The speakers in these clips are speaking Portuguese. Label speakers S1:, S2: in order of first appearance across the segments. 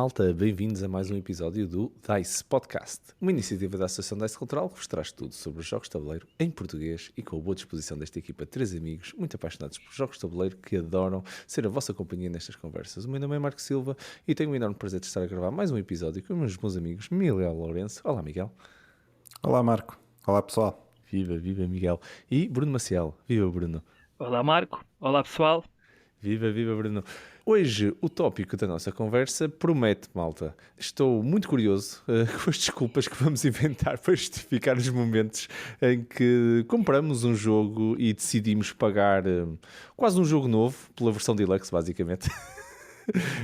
S1: Malta, bem-vindos a mais um episódio do DICE Podcast, uma iniciativa da Associação DICE Cultural que vos traz tudo sobre os jogos de tabuleiro em português e com a boa disposição desta equipa de 3 amigos muito apaixonados por jogos de tabuleiro que adoram ser a vossa companhia nestas conversas. O meu nome é Marco Silva e tenho o enorme prazer de estar a gravar mais um episódio com os meus amigos Miguel Lourenço. Olá, Miguel.
S2: Olá, Marco. Olá, pessoal.
S1: Viva, viva, Miguel. E Bruno Maciel. Viva, Bruno.
S3: Olá, Marco. Olá, pessoal.
S1: Viva, viva, Bruno. Hoje o tópico da nossa conversa promete, malta. Estou muito curioso com as desculpas que vamos inventar para justificar os momentos em que compramos um jogo e decidimos pagar quase um jogo novo pela versão Deluxe, basicamente.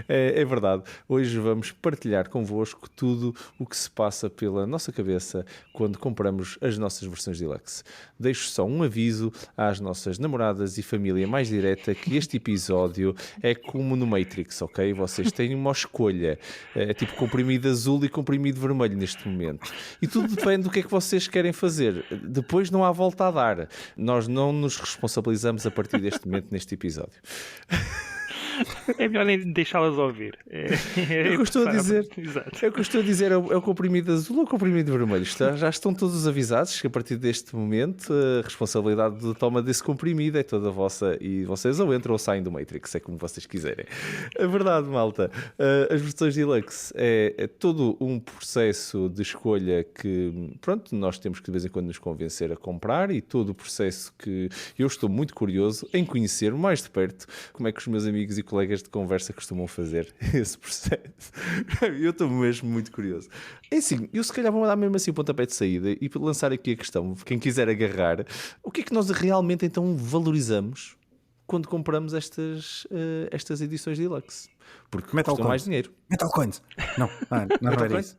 S1: É verdade. Hoje vamos partilhar convosco tudo o que se passa pela nossa cabeça quando compramos as nossas versões Deluxe. Deixo só um aviso às nossas namoradas e família mais direta que este episódio é como no Matrix, ok? Vocês têm uma escolha, é tipo comprimido azul e comprimido vermelho neste momento. E tudo depende do que é que vocês querem fazer. Depois não há volta a dar. Nós não nos responsabilizamos a partir deste momento neste episódio.
S3: É melhor nem deixá-las ouvir.
S1: É o que eu estou a dizer.
S3: Exato.
S1: É o que eu estou a dizer. É o comprimido azul ou o comprimido vermelho? Já estão todos avisados que a partir deste momento a responsabilidade de toma desse comprimido é toda vossa e vocês ou entram ou saem do Matrix, é como vocês quiserem. A verdade, malta, as versões Deluxe é todo um processo de escolha que, pronto, nós temos que de vez em quando nos convencer a comprar e todo o processo que eu estou muito curioso em conhecer mais de perto como é que os meus amigos e colegas de conversa costumam fazer esse processo. Eu estou mesmo muito curioso. É assim, eu se calhar vou dar mesmo assim o pontapé de saída e lançar aqui a questão, quem quiser agarrar, o que é que nós realmente então valorizamos quando compramos estas edições Deluxe? Porque custam mais dinheiro.
S2: Metal Coins. Não era isso.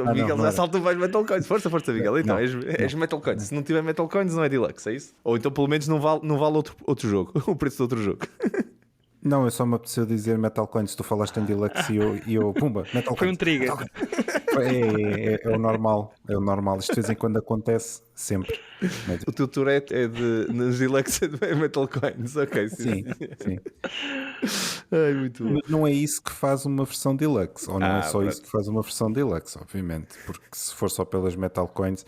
S1: O Miguel já saltou mais Metal Coins. Força, Miguel. Então, és Metal Coins. Se não tiver Metal Coins, não é Deluxe, é isso? Ou então, pelo menos, não vale outro jogo. O preço de outro jogo.
S2: Não, eu só me apeteceu dizer Metal Coins. Tu falaste em Deluxe e eu pumba, Metal Coins.
S3: Foi um trigger.
S2: É o normal. É o normal. Isto de vez em quando acontece, sempre.
S1: O teu Tourette é nos Deluxe é Metal Coins. Ok, sim. Ai, muito bom.
S2: Mas não é isso que faz uma versão Deluxe. Ou não é só isso que faz uma versão Deluxe, obviamente. Porque se for só pelas Metal Coins...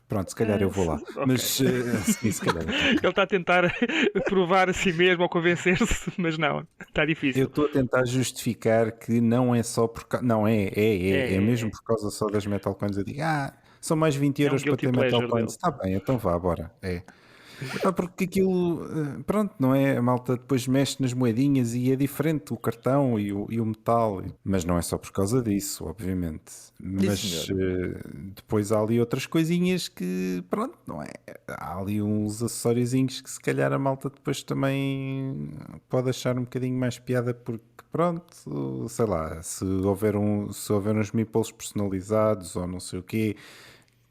S2: Pronto, se calhar eu vou lá. Okay. Mas sim, se calhar.
S3: Ele está a tentar provar a si mesmo ou convencer-se, mas não, está difícil.
S2: Eu estou a tentar justificar que não é só por causa. Não, é mesmo por causa só das Metal Coins. Eu digo, são mais 20 euros para ter Metal Coins. Está bem, então vá, bora. Porque aquilo, pronto, não é? A malta depois mexe nas moedinhas e é diferente o cartão e o metal, mas não é só por causa disso, obviamente. Mas depois há ali outras coisinhas que, pronto, não é? Há ali uns acessóriozinhos que se calhar a malta depois também pode achar um bocadinho mais piada porque, pronto, sei lá, se houver uns meeples personalizados ou não sei o quê,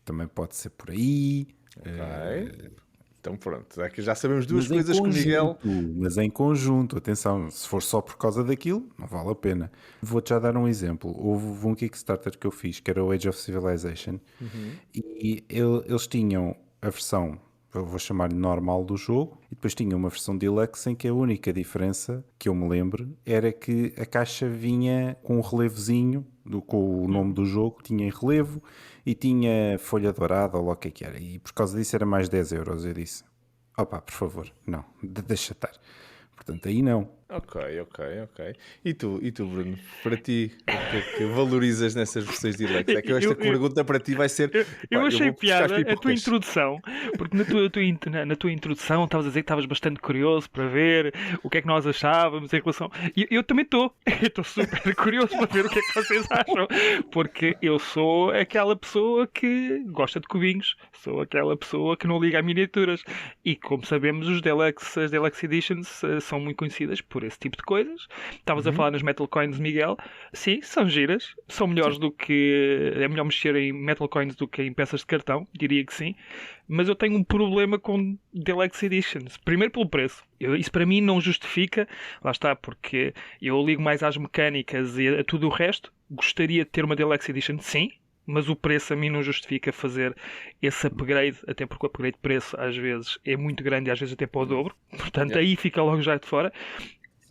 S2: também pode ser por aí.
S1: Ok. Então pronto, é que já sabemos duas coisas com o Miguel.
S2: Mas em conjunto, atenção, se for só por causa daquilo, não vale a pena. Vou-te já dar um exemplo. Houve um Kickstarter que eu fiz, que era o Age of Civilization, e eles tinham a versão, eu vou chamar-lhe normal do jogo, e depois tinha uma versão Deluxe em que a única diferença, que eu me lembro, era que a caixa vinha com um relevozinho, com o nome do jogo, tinha em relevo e tinha folha dourada ou lá o que era. E por causa disso era mais 10 euros. Eu disse, por favor, não, deixa estar. Portanto, aí não.
S1: Ok. E tu, Bruno? Para ti, o que é que valorizas nessas versões Deluxe? É que esta pergunta para ti vai ser...
S3: Eu achei piada a tua introdução, porque na tua introdução estavas a dizer que estavas bastante curioso para ver o que é que nós achávamos em relação... E eu também estou. Eu estou super curioso para ver o que é que vocês acham, porque eu sou aquela pessoa que gosta de cubinhos, sou aquela pessoa que não liga a miniaturas. E como sabemos, as Deluxe Editions são muito conhecidas por esse tipo de coisas. Estavas a falar nas Metal Coins, Miguel. Sim, são giras. São melhores do que... É melhor mexer em Metal Coins do que em peças de cartão. Diria que sim. Mas eu tenho um problema com Deluxe Editions. Primeiro pelo preço. Isso para mim não justifica. Lá está, porque eu ligo mais às mecânicas e a tudo o resto. Gostaria de ter uma Deluxe Edition, sim. Mas o preço a mim não justifica fazer esse upgrade, até porque o upgrade de preço às vezes é muito grande e às vezes até para o dobro. Portanto, aí fica logo já de fora.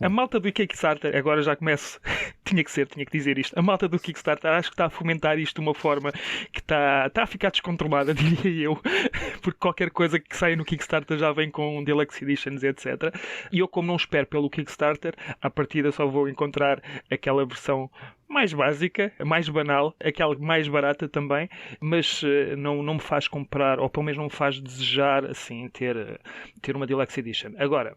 S3: A malta do Kickstarter, agora já começo, tinha que dizer isto. A malta do Kickstarter acho que está a fomentar isto de uma forma que está a ficar descontrolada, diria eu, porque qualquer coisa que saia no Kickstarter já vem com Deluxe Editions, etc. E eu, como não espero pelo Kickstarter, à partida só vou encontrar aquela versão mais básica, mais banal, aquela mais barata também, mas não me faz comprar, ou pelo menos não me faz desejar assim ter uma Deluxe Edition. Agora,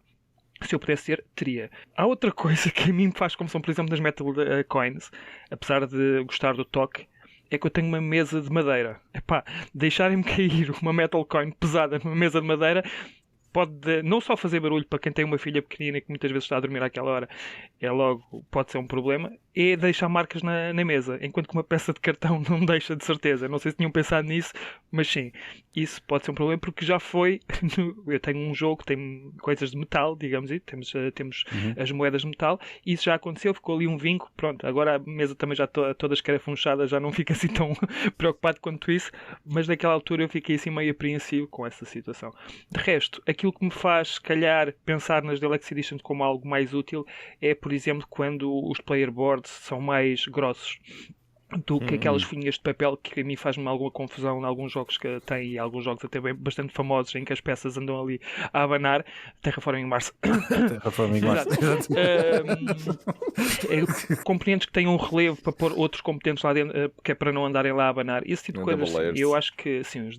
S3: se eu pudesse ter, teria. Há outra coisa que a mim me faz confusão, por exemplo, das Metal Coins, apesar de gostar do toque, é que eu tenho uma mesa de madeira. Epá, deixarem-me cair uma Metal Coin pesada numa mesa de madeira pode não só fazer barulho para quem tem uma filha pequenina que muitas vezes está a dormir àquela hora, pode ser um problema, é deixar marcas na mesa, enquanto que uma peça de cartão não deixa, de certeza. Não sei se tinham pensado nisso, mas sim, isso pode ser um problema, porque já foi, eu tenho um jogo que tem coisas de metal, digamos assim, temos as moedas de metal, e isso já aconteceu, ficou ali um vinco, pronto, agora a mesa também já toda escarafunchada, já não fica assim tão preocupado quanto isso, mas naquela altura eu fiquei assim meio apreensivo com essa situação. De resto, aquilo que me faz, se calhar, pensar nas Deluxe Editions como algo mais útil é, por exemplo, quando os player boards são mais grossos do que aquelas folhinhas de papel, que a mim faz-me alguma confusão em alguns jogos que tem, e alguns jogos até bastante famosos em que as peças andam ali a abanar. Terraforming Mars.
S2: Terraforming Mars.
S3: Componentes que têm um relevo para pôr outros componentes lá dentro, que é para não andarem lá a abanar. Esse tipo de coisas, eu acho que sim,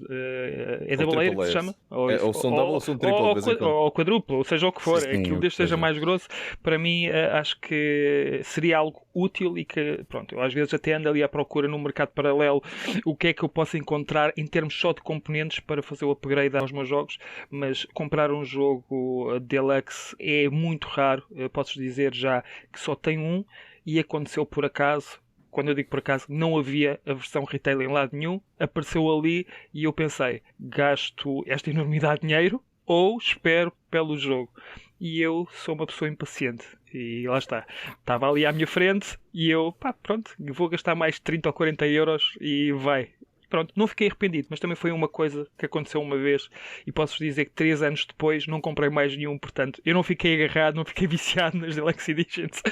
S3: é double layer que se chama?
S1: Ou são double ou são triple.
S3: Ou quadruplo, ou seja o que for.
S2: Sim,
S3: aquilo desde seja mais grosso, para mim acho que seria algo útil, e que, pronto, eu às vezes até ando ali à procura no mercado paralelo o que é que eu posso encontrar em termos só de componentes para fazer o upgrade aos meus jogos, mas comprar um jogo Deluxe é muito raro. Posso dizer já que só tenho um, e aconteceu por acaso. Quando eu digo por acaso, não havia a versão retail em lado nenhum, apareceu ali e eu pensei, gasto esta enormidade de dinheiro ou espero pelo jogo? E eu sou uma pessoa impaciente. E lá está. Estava ali à minha frente e eu, pronto, vou gastar mais 30 ou 40 euros e vai. Pronto, não fiquei arrependido, mas também foi uma coisa que aconteceu uma vez, e posso dizer que 3 anos depois não comprei mais nenhum. Portanto, eu não fiquei agarrado, não fiquei viciado nas Deluxe Editions.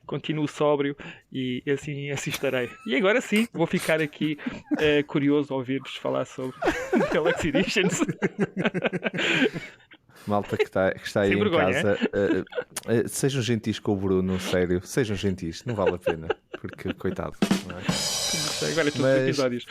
S3: Continuo sóbrio e assim estarei. E agora sim, vou ficar aqui curioso a ouvir-vos falar sobre Deluxe Editions.
S1: Malta que está aí em casa, sejam gentis com o Bruno, sério, sejam gentis, não vale a pena, porque coitado. Não é?
S3: Agora é todos os episódios.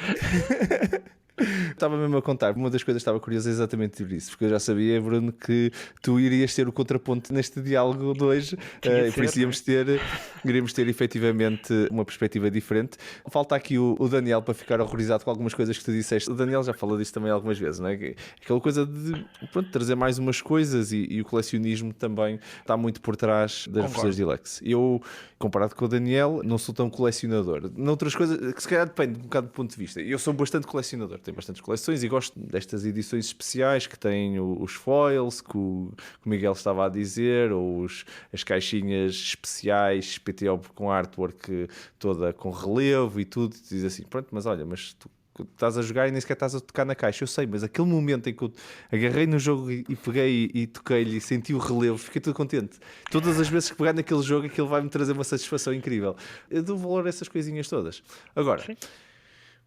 S1: Estava mesmo a contar, uma das coisas que estava curiosa é exatamente por isso, porque eu já sabia, Bruno, que tu irias ter o contraponto neste diálogo de hoje, e por isso iríamos ter efetivamente uma perspectiva diferente. Falta aqui o Daniel para ficar horrorizado com algumas coisas que tu disseste. O Daniel já falou disto também algumas vezes, não é? Aquela coisa de trazer mais umas coisas, e o colecionismo também está muito por trás das versões Deluxe. Eu, comparado com o Daniel, não sou tão colecionador. Noutras coisas, que se calhar depende um bocado do ponto de vista. Eu sou bastante colecionador, tenho bastantes coleções e gosto destas edições especiais que têm os foils, que o Miguel estava a dizer, ou as caixinhas especiais PTO com artwork toda com relevo e tudo. Tu dizes assim, pronto, mas olha, mas tu estás a jogar e nem sequer estás a tocar na caixa. Eu sei, mas aquele momento em que eu agarrei no jogo e peguei e toquei-lhe e senti o relevo, fiquei tudo contente. Todas as vezes que pegar naquele jogo, aquilo vai-me trazer uma satisfação incrível. Eu dou valor a essas coisinhas todas. Agora,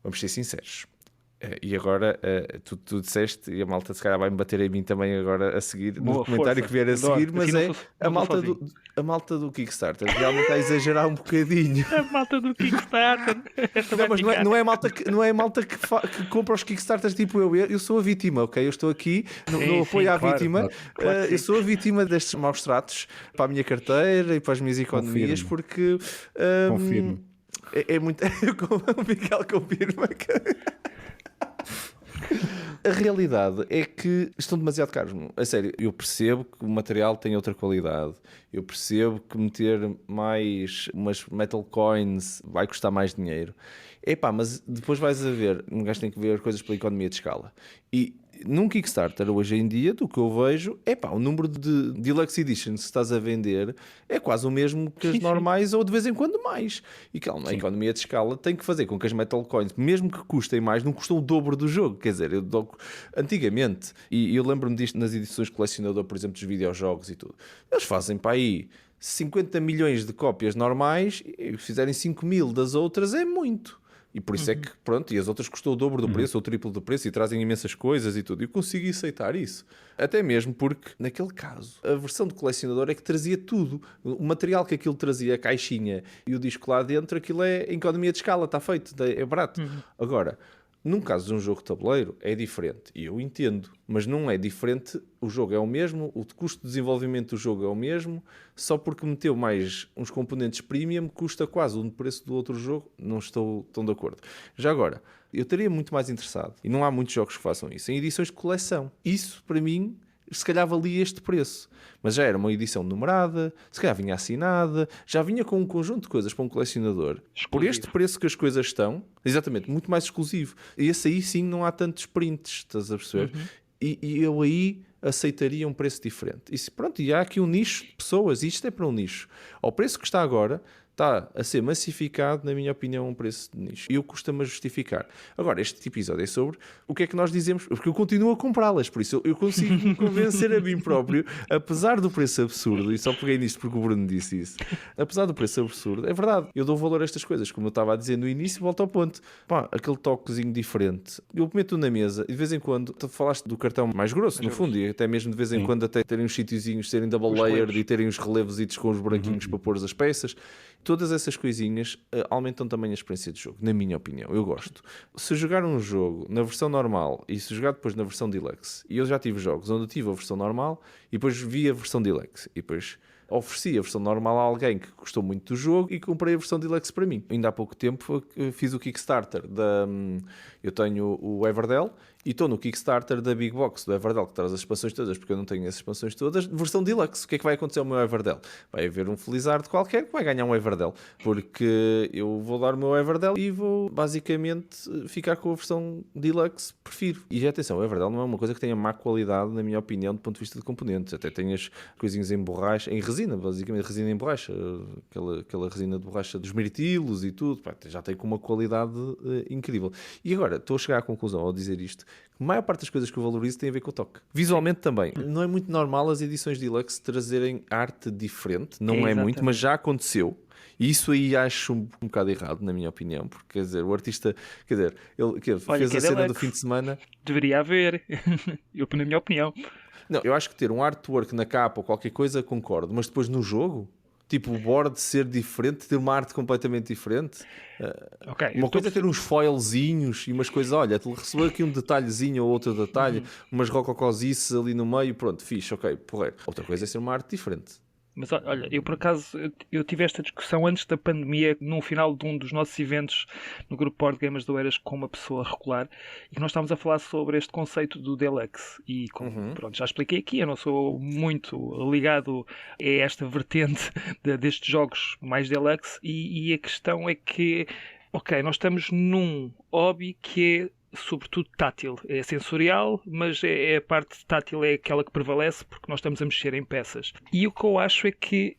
S1: vamos ser sinceros. E agora, tu disseste, e a malta se calhar vai-me bater em mim também agora a seguir, no comentário que vier a seguir, mas a malta do Kickstarter realmente está a exagerar um bocadinho.
S3: A malta do Kickstarter.
S1: Mas não é a malta que compra os Kickstarters tipo eu sou a vítima, ok? Eu estou aqui no apoio à vítima. Claro, eu sou a vítima destes maus tratos para a minha carteira e para as minhas economias. Confirmo. Porque
S2: confirmo.
S1: É muito. O Miguel confirma que. A realidade é que estão demasiado caros. A sério, eu percebo que o material tem outra qualidade. Eu percebo que meter mais umas metal coins vai custar mais dinheiro. Mas depois vais a ver, um gajo tem que ver coisas pela economia de escala. E Num Kickstarter, hoje em dia, do que eu vejo, o número de Deluxe Editions que estás a vender é quase o mesmo que as normais ou de vez em quando mais. E calma, a economia de escala tem que fazer com que as Metal Coins, mesmo que custem mais, não custam o dobro do jogo. Quer dizer, antigamente, e eu lembro-me disto nas edições colecionador, por exemplo, dos videojogos e tudo, eles fazem para aí 50 milhões de cópias normais e fizerem 5 mil das outras é muito. E por isso é que, pronto, e as outras custam o dobro do preço ou o triplo do preço e trazem imensas coisas e tudo. E eu consegui aceitar isso. Até mesmo porque, naquele caso, a versão de colecionador é que trazia tudo. O material que aquilo trazia, a caixinha e o disco lá dentro, aquilo é em economia de escala, está feito, é barato. Agora, num caso de um jogo de tabuleiro, é diferente. E eu entendo, mas não é diferente. O jogo é o mesmo, o custo de desenvolvimento do jogo é o mesmo, só porque meteu mais uns componentes premium, custa quase o preço do outro jogo. Não estou tão de acordo. Já agora, eu estaria muito mais interessado, e não há muitos jogos que façam isso, em edições de coleção. Isso, para mim, se calhar valia este preço. Mas já era uma edição numerada, se calhar vinha assinada, já vinha com um conjunto de coisas para um colecionador. Exclusivo. Por este preço que as coisas estão, exatamente, muito mais exclusivo. E esse aí sim não há tantos prints, estás a perceber? E eu aí aceitaria um preço diferente. E há aqui um nicho de pessoas, e isto é para um nicho. Ao preço que está agora, está a ser massificado, na minha opinião, um preço de nicho. E eu custa-me a justificar. Agora, este episódio é sobre o que é que nós dizemos, porque eu continuo a comprá-las, por isso eu consigo me convencer a mim próprio, apesar do preço absurdo, e só peguei nisto porque o Bruno disse isso, apesar do preço absurdo, é verdade, eu dou valor a estas coisas, como eu estava a dizer no início, volto ao ponto. Aquele toquezinho diferente, eu meto na mesa, e de vez em quando, tu falaste do cartão mais grosso, no fundo, e até mesmo de vez em quando até terem uns sítiozinhos, serem double layered e terem os relevos com os buraquinhos para pôr as peças. Todas essas coisinhas aumentam também a experiência de jogo, na minha opinião. Eu gosto. Se jogar um jogo na versão normal e se jogar depois na versão Deluxe, e eu já tive jogos onde eu tive a versão normal e depois vi a versão Deluxe e depois ofereci a versão normal a alguém que gostou muito do jogo e comprei a versão Deluxe para mim. Ainda há pouco tempo fiz o Kickstarter eu tenho o Everdell e estou no Kickstarter da Big Box do Everdell, que traz as expansões todas, porque eu não tenho as expansões todas, versão Deluxe. O que é que vai acontecer ao meu Everdell? Vai haver um Felizardo qualquer que vai ganhar um Everdell, porque eu vou dar o meu Everdell e vou basicamente ficar com a versão Deluxe, prefiro. E atenção, o Everdell não é uma coisa que tenha má qualidade, na minha opinião, do ponto de vista de componentes. Até tem as coisinhas em borracha, em resina, basicamente resina em borracha, aquela resina de borracha dos mirtilos e tudo, já tem com uma qualidade incrível. E agora, estou a chegar à conclusão ao dizer isto, que a maior parte das coisas que eu valorizo tem a ver com o toque. Visualmente também. Não é muito normal as edições Deluxe trazerem arte diferente, não é muito, mas já aconteceu. E isso aí acho um bocado errado, na minha opinião, porque, quer dizer, o artista, ele fez a cena do fim de semana.
S3: Deveria haver, na minha opinião.
S1: Não, eu acho que ter um artwork na capa ou qualquer coisa, concordo, mas depois no jogo, tipo o board ser diferente, ter uma arte completamente diferente. Uma coisa é ter uns foilzinhos e umas coisas, olha, recebeu aqui um detalhezinho ou outro detalhe, umas rococosices ali no meio, pronto, fixe, ok, porreiro. Outra coisa é ser uma arte diferente.
S3: Mas olha, eu por acaso eu tive esta discussão antes da pandemia, no final de um dos nossos eventos no grupo Board Gamers do Eiras com uma pessoa regular, e que nós estávamos a falar sobre este conceito do Deluxe. E pronto, já expliquei aqui, eu não sou muito ligado a esta vertente destes jogos mais Deluxe, e a questão é que, ok, nós estamos num hobby que é sobretudo tátil, é sensorial, mas a parte tátil é aquela que prevalece porque nós estamos a mexer em peças. E o que eu acho é que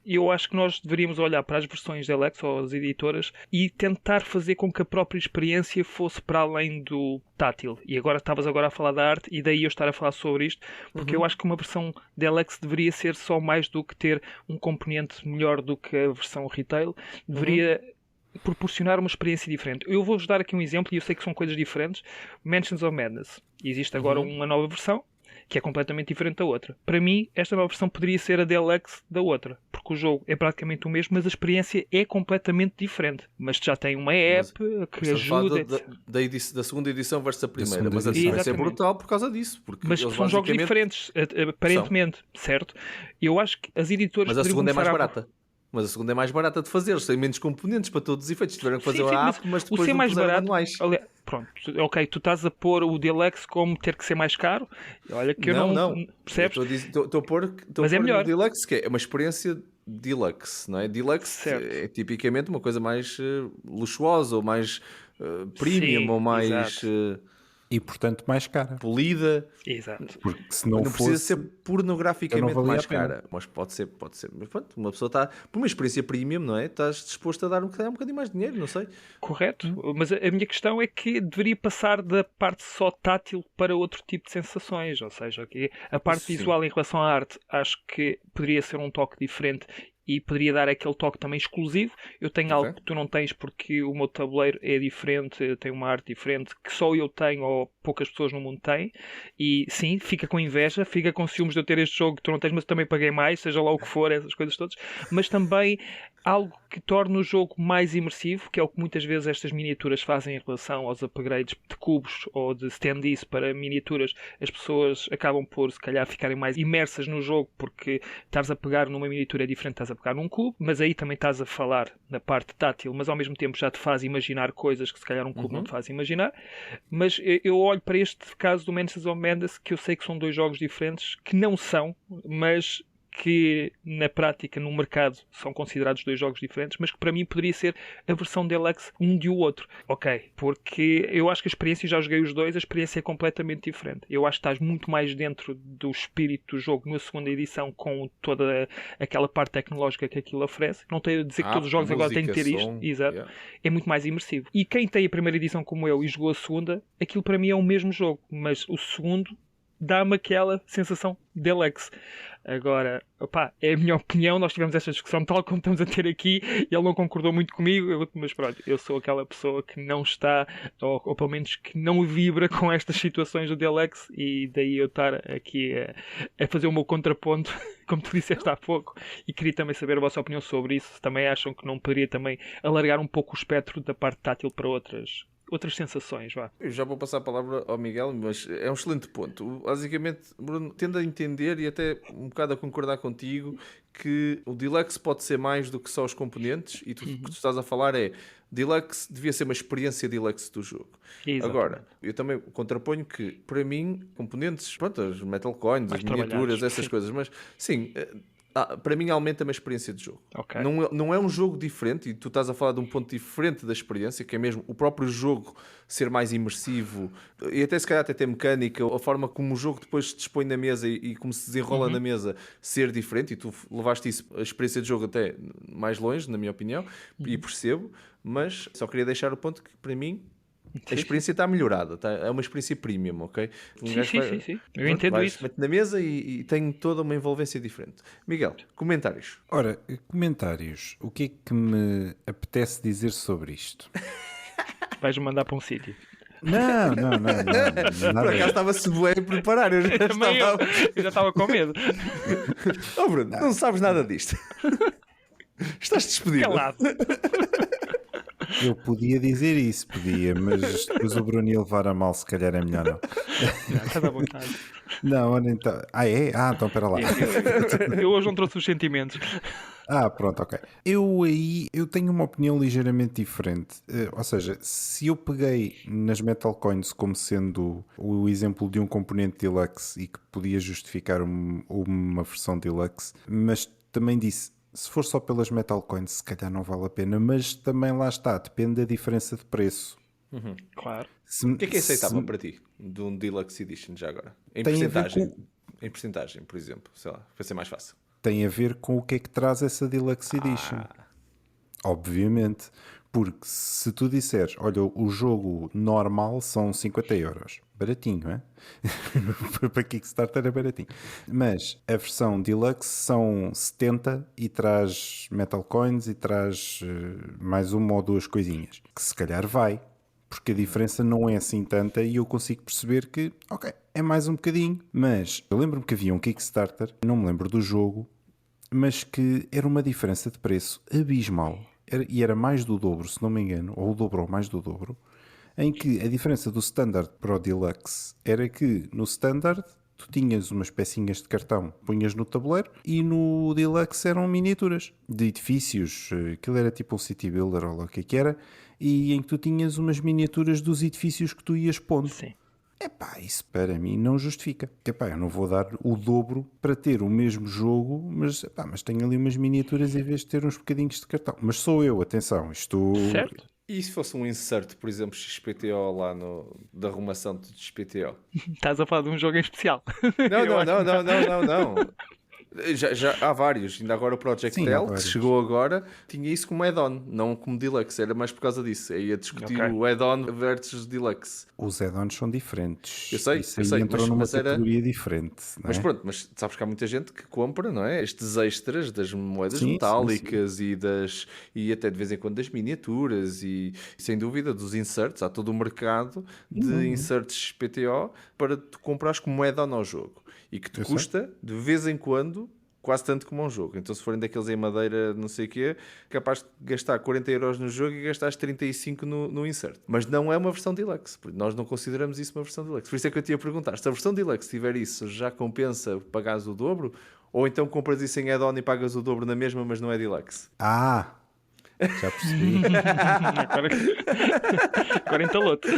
S3: nós deveríamos olhar para as versões Deluxe ou as editoras e tentar fazer com que a própria experiência fosse para além do tátil. E estavas agora a falar da arte e daí eu estar a falar sobre isto, porque eu acho que uma versão Deluxe deveria ser só mais do que ter um componente melhor do que a versão retail, deveria proporcionar uma experiência diferente. Eu vou-vos dar aqui um exemplo, e eu sei que são coisas diferentes. Mansions of Madness. Existe agora uma nova versão, que é completamente diferente da outra. Para mim, esta nova versão poderia ser a Deluxe da outra, porque o jogo é praticamente o mesmo, mas a experiência é completamente diferente. Mas já tem uma app que ajuda...
S1: Da segunda edição versus a primeira, mas a diferença é brutal por causa disso. Porque
S3: mas são jogos diferentes, aparentemente, certo? Eu acho que as editoras...
S1: Mas a segunda é mais barata. Mas a segunda é mais barata de fazer, eles têm menos componentes para todos os efeitos. Tiveram que fazer a app, mas depois
S3: não mais barato,
S1: manuais.
S3: Pronto, ok, tu estás a pôr o Deluxe como ter que ser mais caro. Olha que
S1: não.
S3: Percebes?
S1: Estou a pôr no Deluxe, que é uma experiência Deluxe, não é? Deluxe é tipicamente uma coisa mais luxuosa ou mais premium ou mais...
S2: E, portanto, mais cara.
S1: Polida.
S3: Exato.
S2: Porque se não fosse,
S1: precisa ser pornograficamente mais
S2: cara.
S1: cara. Mas pode ser. Mas pronto, uma pessoa está... Por uma experiência premium, não é? Estás disposto a dar um bocadinho mais de dinheiro, não sei.
S3: Correto. Mas a minha questão é que deveria passar da parte só tátil para outro tipo de sensações. Ou seja, a parte visual em relação à arte, acho que poderia ser um toque diferente e poderia dar aquele toque também exclusivo. Eu tenho algo que tu não tens porque o meu tabuleiro é diferente, tem uma arte diferente que só eu tenho ou poucas pessoas no mundo têm, e sim, fica com inveja, fica com ciúmes de eu ter este jogo que tu não tens, mas eu também paguei mais, seja lá o que for, essas coisas todas, mas também algo que torna o jogo mais imersivo, que é o que muitas vezes estas miniaturas fazem em relação aos upgrades de cubos ou de standees para miniaturas. As pessoas acabam por, se calhar, ficarem mais imersas no jogo, porque estás a pegar numa miniatura diferente, estás a pegar num cubo, mas aí também estás a falar na parte tátil, mas ao mesmo tempo já te faz imaginar coisas que se calhar um cubo não te faz imaginar. Mas eu olho para este caso do Mansions of Madness, que eu sei que são dois jogos diferentes, que não são, mas que na prática, no mercado, são considerados dois jogos diferentes, mas que para mim poderia ser a versão deluxe um de o outro. Ok, porque eu acho que a experiência, já joguei os dois, a experiência é completamente diferente. Eu acho que estás muito mais dentro do espírito do jogo na segunda edição, com toda aquela parte tecnológica que aquilo oferece. Não tenho a dizer que todos os jogos agora têm que ter isto. Exato. Yeah. É muito mais imersivo. E quem tem a primeira edição como eu e jogou a segunda, aquilo para mim é o mesmo jogo, mas o segundo dá-me aquela sensação deluxe. Agora, opá, é a minha opinião, nós tivemos esta discussão tal como estamos a ter aqui, e ele não concordou muito comigo, mas pronto, eu sou aquela pessoa que não está, ou pelo menos que não vibra com estas situações do deluxe, e daí eu estar aqui a fazer o meu contraponto, como tu disseste há pouco, e queria também saber a vossa opinião sobre isso. Também acham que não poderia também alargar um pouco o espectro da parte tátil para outras sensações, vá.
S1: Eu já vou passar a palavra ao Miguel, mas é um excelente ponto. Basicamente, Bruno, tendo a entender e até um bocado a concordar contigo que o Deluxe pode ser mais do que só os componentes, e o que tu estás a falar é Deluxe devia ser uma experiência Deluxe do jogo. Exatamente. Agora, eu também contraponho que, para mim, componentes, pronto, as Metal Coins, mais as miniaturas, essas coisas, mas sim... para mim aumenta-me a experiência de jogo. Okay. Não é um jogo diferente, e tu estás a falar de um ponto diferente da experiência, que é mesmo o próprio jogo ser mais imersivo, e até se calhar até ter mecânica, a forma como o jogo depois se dispõe na mesa e como se desenrola na mesa ser diferente, e tu levaste isso, a experiência de jogo até mais longe, na minha opinião, e percebo, mas só queria deixar o ponto que, para mim, a experiência está melhorada, é uma experiência premium, ok?
S3: Sim. Eu entendo isso.
S1: Mete na mesa e tem toda uma envolvência diferente. Miguel, comentários.
S2: Ora, comentários. O que é que me apetece dizer sobre isto?
S3: Vais-me mandar para um sítio.
S2: Não.
S1: Por acaso estava-se bué a preparar. Eu
S3: já estava com medo.
S1: Oh, Bruno, não sabes nada disto. Estás despedido.
S3: Calado.
S2: Eu podia dizer isso, mas depois o Bruno ia levar a mal, se calhar é melhor não.
S3: Estás à vontade.
S2: Não, então... é? Então espera lá.
S3: Eu hoje não trouxe os sentimentos.
S2: Pronto, ok. Eu tenho uma opinião ligeiramente diferente. Ou seja, se eu peguei nas Metal Coins como sendo o exemplo de um componente deluxe e que podia justificar uma versão deluxe, mas também disse, se for só pelas Metal Coins, se calhar não vale a pena, mas também lá está, depende da diferença de preço.
S3: Claro.
S1: O que é aceitável para ti de um Deluxe Edition já agora? Em percentagem, por exemplo, sei lá, para ser mais fácil.
S2: Tem a ver com o que é que traz essa Deluxe Edition. Obviamente. Porque se tu disseres, olha, o jogo normal são 50 euros. Baratinho, não é? Para Kickstarter é baratinho. Mas a versão Deluxe são 70 e traz Metal Coins e traz mais uma ou duas coisinhas. Que se calhar vai. Porque a diferença não é assim tanta e eu consigo perceber que, ok, é mais um bocadinho. Mas eu lembro-me que havia um Kickstarter, não me lembro do jogo, mas que era uma diferença de preço abismal. E era mais do dobro, se não me engano, ou o dobro ou mais do dobro, em que a diferença do Standard para o Deluxe era que no Standard tu tinhas umas pecinhas de cartão, punhas no tabuleiro, e no Deluxe eram miniaturas de edifícios, aquilo era tipo um City Builder ou o que era, e em que tu tinhas umas miniaturas dos edifícios que tu ias pondo.
S3: Sim.
S2: Isso para mim não justifica. Eu não vou dar o dobro para ter o mesmo jogo, mas tenho ali umas miniaturas em vez de ter uns bocadinhos de cartão. Mas sou eu, atenção, isto...
S3: Certo.
S1: E se fosse um insert, por exemplo, XPTO lá da arrumação de XPTO?
S3: Estás a falar de um jogo em especial.
S1: Não. Já há vários, ainda agora o Project L, que chegou agora, tinha isso como add-on, não como deluxe, era mais por causa disso, aí ia discutir o add-on versus deluxe.
S2: Os add-ons são diferentes.
S1: Eu sei,
S2: entrou numa categoria diferente. Não é?
S1: Mas pronto, mas sabes que há muita gente que compra, não é? Estes extras das moedas metálicas e até de vez em quando das miniaturas e sem dúvida dos inserts, há todo o mercado de inserts PTO para tu comprares como add-on ao jogo. E que te custa, de vez em quando, quase tanto como um jogo. Então, se forem daqueles em madeira, não sei o quê, capaz de gastar 40€ no jogo e gastares 35 no insert. Mas não é uma versão deluxe. Nós não consideramos isso uma versão deluxe. Por isso é que eu te ia perguntar, se a versão deluxe tiver isso, já compensa pagares o dobro? Ou então compras isso em add-on e pagas o dobro na mesma, mas não é deluxe?
S2: Já percebi.
S3: Agora entalou-te.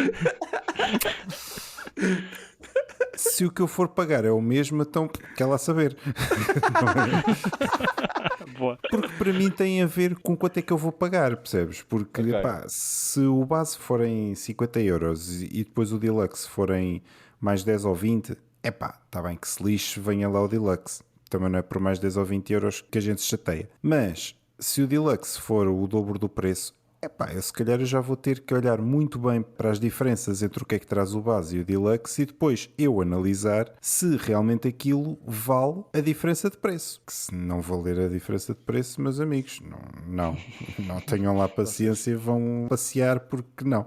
S2: Se o que eu for pagar é o mesmo, então quer lá saber.
S3: Boa.
S2: Porque para mim tem a ver com quanto é que eu vou pagar, percebes? Porque se o base forem 50€ e depois o deluxe forem mais 10 ou 20, está bem que se lixe, venha lá o deluxe. Também não é por mais 10 ou 20€ que a gente se chateia. Mas se o deluxe for o dobro do preço, eu se calhar eu já vou ter que olhar muito bem para as diferenças entre o que é que traz o base e o deluxe e depois eu analisar se realmente aquilo vale a diferença de preço. Que se não valer a diferença de preço, meus amigos, não tenham lá paciência e vão passear porque não,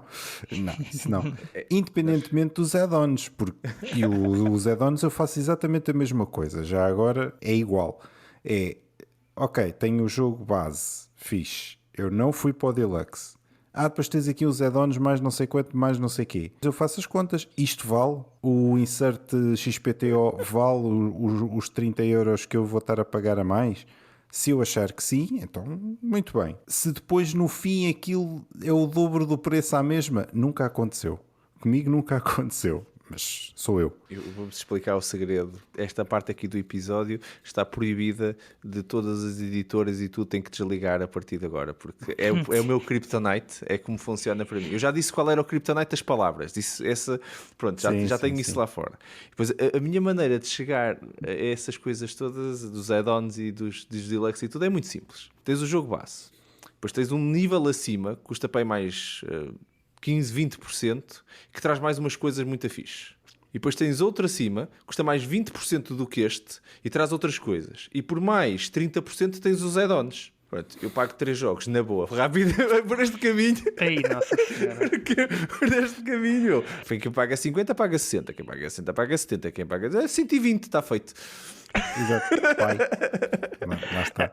S2: isso não. Independentemente dos add-ons, porque os add-ons eu faço exatamente a mesma coisa, já agora é igual. Ok, tenho o jogo base, fixe. Eu não fui para o deluxe. Depois tens aqui os add-ons mais não sei quanto, mais não sei quê. Eu faço as contas. Isto vale? O insert XPTO vale os 30€ que eu vou estar a pagar a mais? Se eu achar que sim, então muito bem. Se depois no fim aquilo é o dobro do preço à mesma, nunca aconteceu. Comigo nunca aconteceu. Mas sou eu.
S1: Eu vou-vos explicar o segredo. Esta parte aqui do episódio está proibida de todas as editoras e tu tem que desligar a partir de agora, porque é o meu kryptonite, é como funciona para mim. Eu já disse qual era o kryptonite das palavras. Disse essa, pronto, já tenho isso lá fora. Depois, a minha maneira de chegar a essas coisas todas, dos add-ons e dos deluxe e tudo, é muito simples. Tens o jogo base, depois tens um nível acima, custa para aí mais 15, 20%, que traz mais umas coisas muito fixe. E depois tens outro acima, custa mais 20% do que este, e traz outras coisas. E por mais 30% tens os add-ons. Pronto, eu pago 3 jogos, na boa, rápido, por este caminho.
S3: Ei, nossa senhora.
S1: Por este caminho. Quem paga 50, paga 60. Quem paga 60, paga 70. Quem paga 120, está feito.
S2: Exato. Lá está.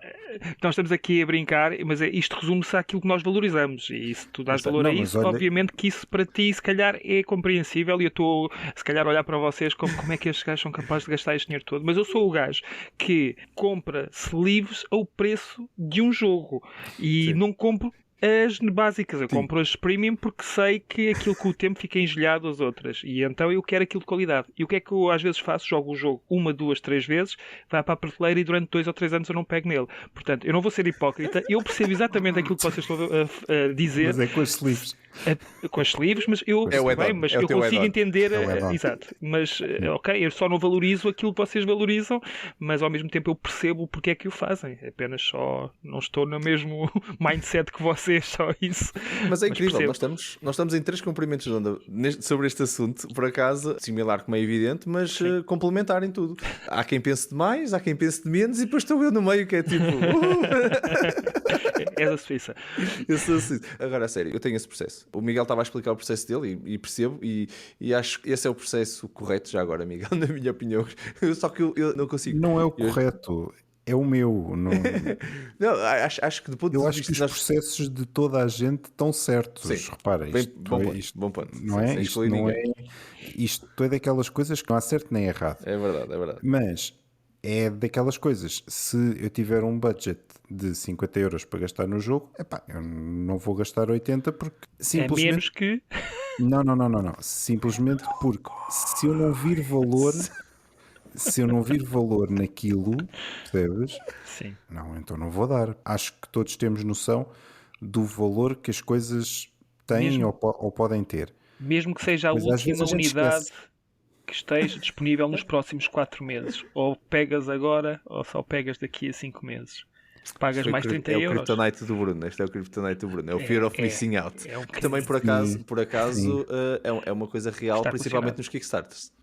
S3: Então estamos aqui a brincar, mas isto resume-se àquilo que nós valorizamos. E se tu dás valor a isso, obviamente que isso para ti se calhar é compreensível. E eu estou se calhar a olhar para vocês como é que estes gajos são capazes de gastar este dinheiro todo. Mas eu sou o gajo que compra sleeves ao preço de um jogo e não compro as básicas. Eu compro as premium porque sei que aquilo com o tempo fica engelhado às outras. E então eu quero aquilo de qualidade. E o que é que eu às vezes faço? Jogo o jogo 1, 2, 3 vezes, vai para a prateleira e durante 2 ou 3 anos eu não pego nele. Portanto, eu não vou ser hipócrita. Eu percebo exatamente aquilo que vocês estão a dizer.
S2: Mas é com os sleeves.
S3: Com as sleeves, mas eu consigo entender. Exato. Mas, ok, eu só não valorizo aquilo que vocês valorizam, mas ao mesmo tempo eu percebo porque é que o fazem. Apenas só não estou no mesmo mindset que vocês, só isso.
S1: Mas é incrível, nós estamos em 3 comprimentos de onda sobre este assunto, por acaso, similar como é evidente, mas complementar em tudo. Há quem pense de mais, há quem pense de menos, e depois estou eu no meio que é tipo.
S3: És a Suíça.
S1: Eu sou a Suíça. Agora, a sério, eu tenho esse processo. O Miguel estava a explicar o processo dele e percebo, e acho que esse é o processo correto já agora, Miguel, na minha opinião. Só que eu não consigo.
S2: Não é o correto. É o meu. Não,
S1: não acho que depois
S2: eu acho que os processos de toda a gente estão certos. Sim. Repara,
S1: bom ponto.
S2: Não é? Isto é daquelas coisas que não há certo nem errado.
S1: É verdade.
S2: Mas é daquelas coisas. Se eu tiver um budget de 50€ para gastar no jogo, eu não vou gastar 80 porque simplesmente...
S3: É menos que...
S2: Não. Simplesmente porque se eu não vir valor... Se eu não vir valor naquilo, percebes?
S3: Sim.
S2: Não, então não vou dar. Acho que todos temos noção do valor que as coisas têm ou podem ter.
S3: Mesmo que seja a última unidade que esteja disponível nos próximos 4 meses. Ou pegas agora, ou só pegas daqui a 5 meses. Pagas mais 30 euros.
S1: É o kryptonite do Bruno. Este é o kryptonite do Bruno. É o Fear of Missing Out. Que também, por acaso é uma coisa real, principalmente nos Kickstarters.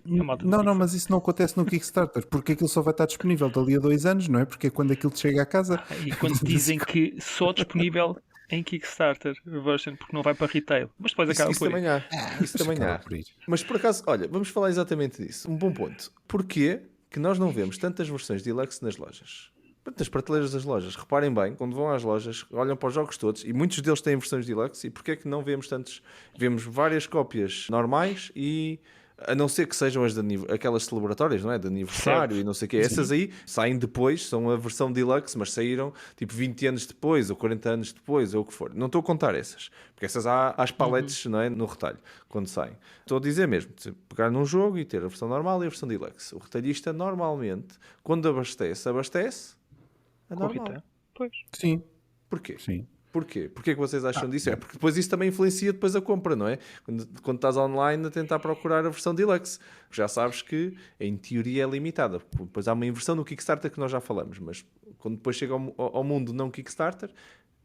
S2: Não, mas isso não acontece no Kickstarter, porque aquilo só vai estar disponível dali a 2 anos, não é? Porque é quando aquilo te chega a casa.
S3: E quando dizem que só disponível em Kickstarter version, porque não vai para retail. Mas depois acaba por ir.
S1: Isso também há. Mas por acaso, olha, vamos falar exatamente disso. Um bom ponto. Porquê que nós não vemos tantas versões Deluxe nas lojas? Nas prateleiras das lojas. Reparem bem, quando vão às lojas, olham para os jogos todos e muitos deles têm versões Deluxe. E porquê é que não vemos tantos? Vemos várias cópias normais e... A não ser que sejam aquelas celebratórias, não é? De aniversário, certo. E não sei o quê. Essas aí saem depois, são a versão deluxe, mas saíram tipo 20 anos depois, ou 40 anos depois, ou o que for. Não estou a contar essas, porque essas há as paletes, não é? No retalho, quando saem. Estou a dizer mesmo, pegar num jogo e ter a versão normal e a versão deluxe. O retalhista normalmente, quando abastece a normal.
S3: Pois.
S2: Sim.
S1: Porquê?
S2: Sim.
S1: Porquê? Porquê que vocês acham disso? É porque depois isso também influencia depois a compra, não é? Quando estás online a tentar procurar a versão Deluxe. Já sabes que, em teoria, é limitada. Depois há uma inversão no Kickstarter que nós já falamos, mas quando depois chega ao mundo não Kickstarter,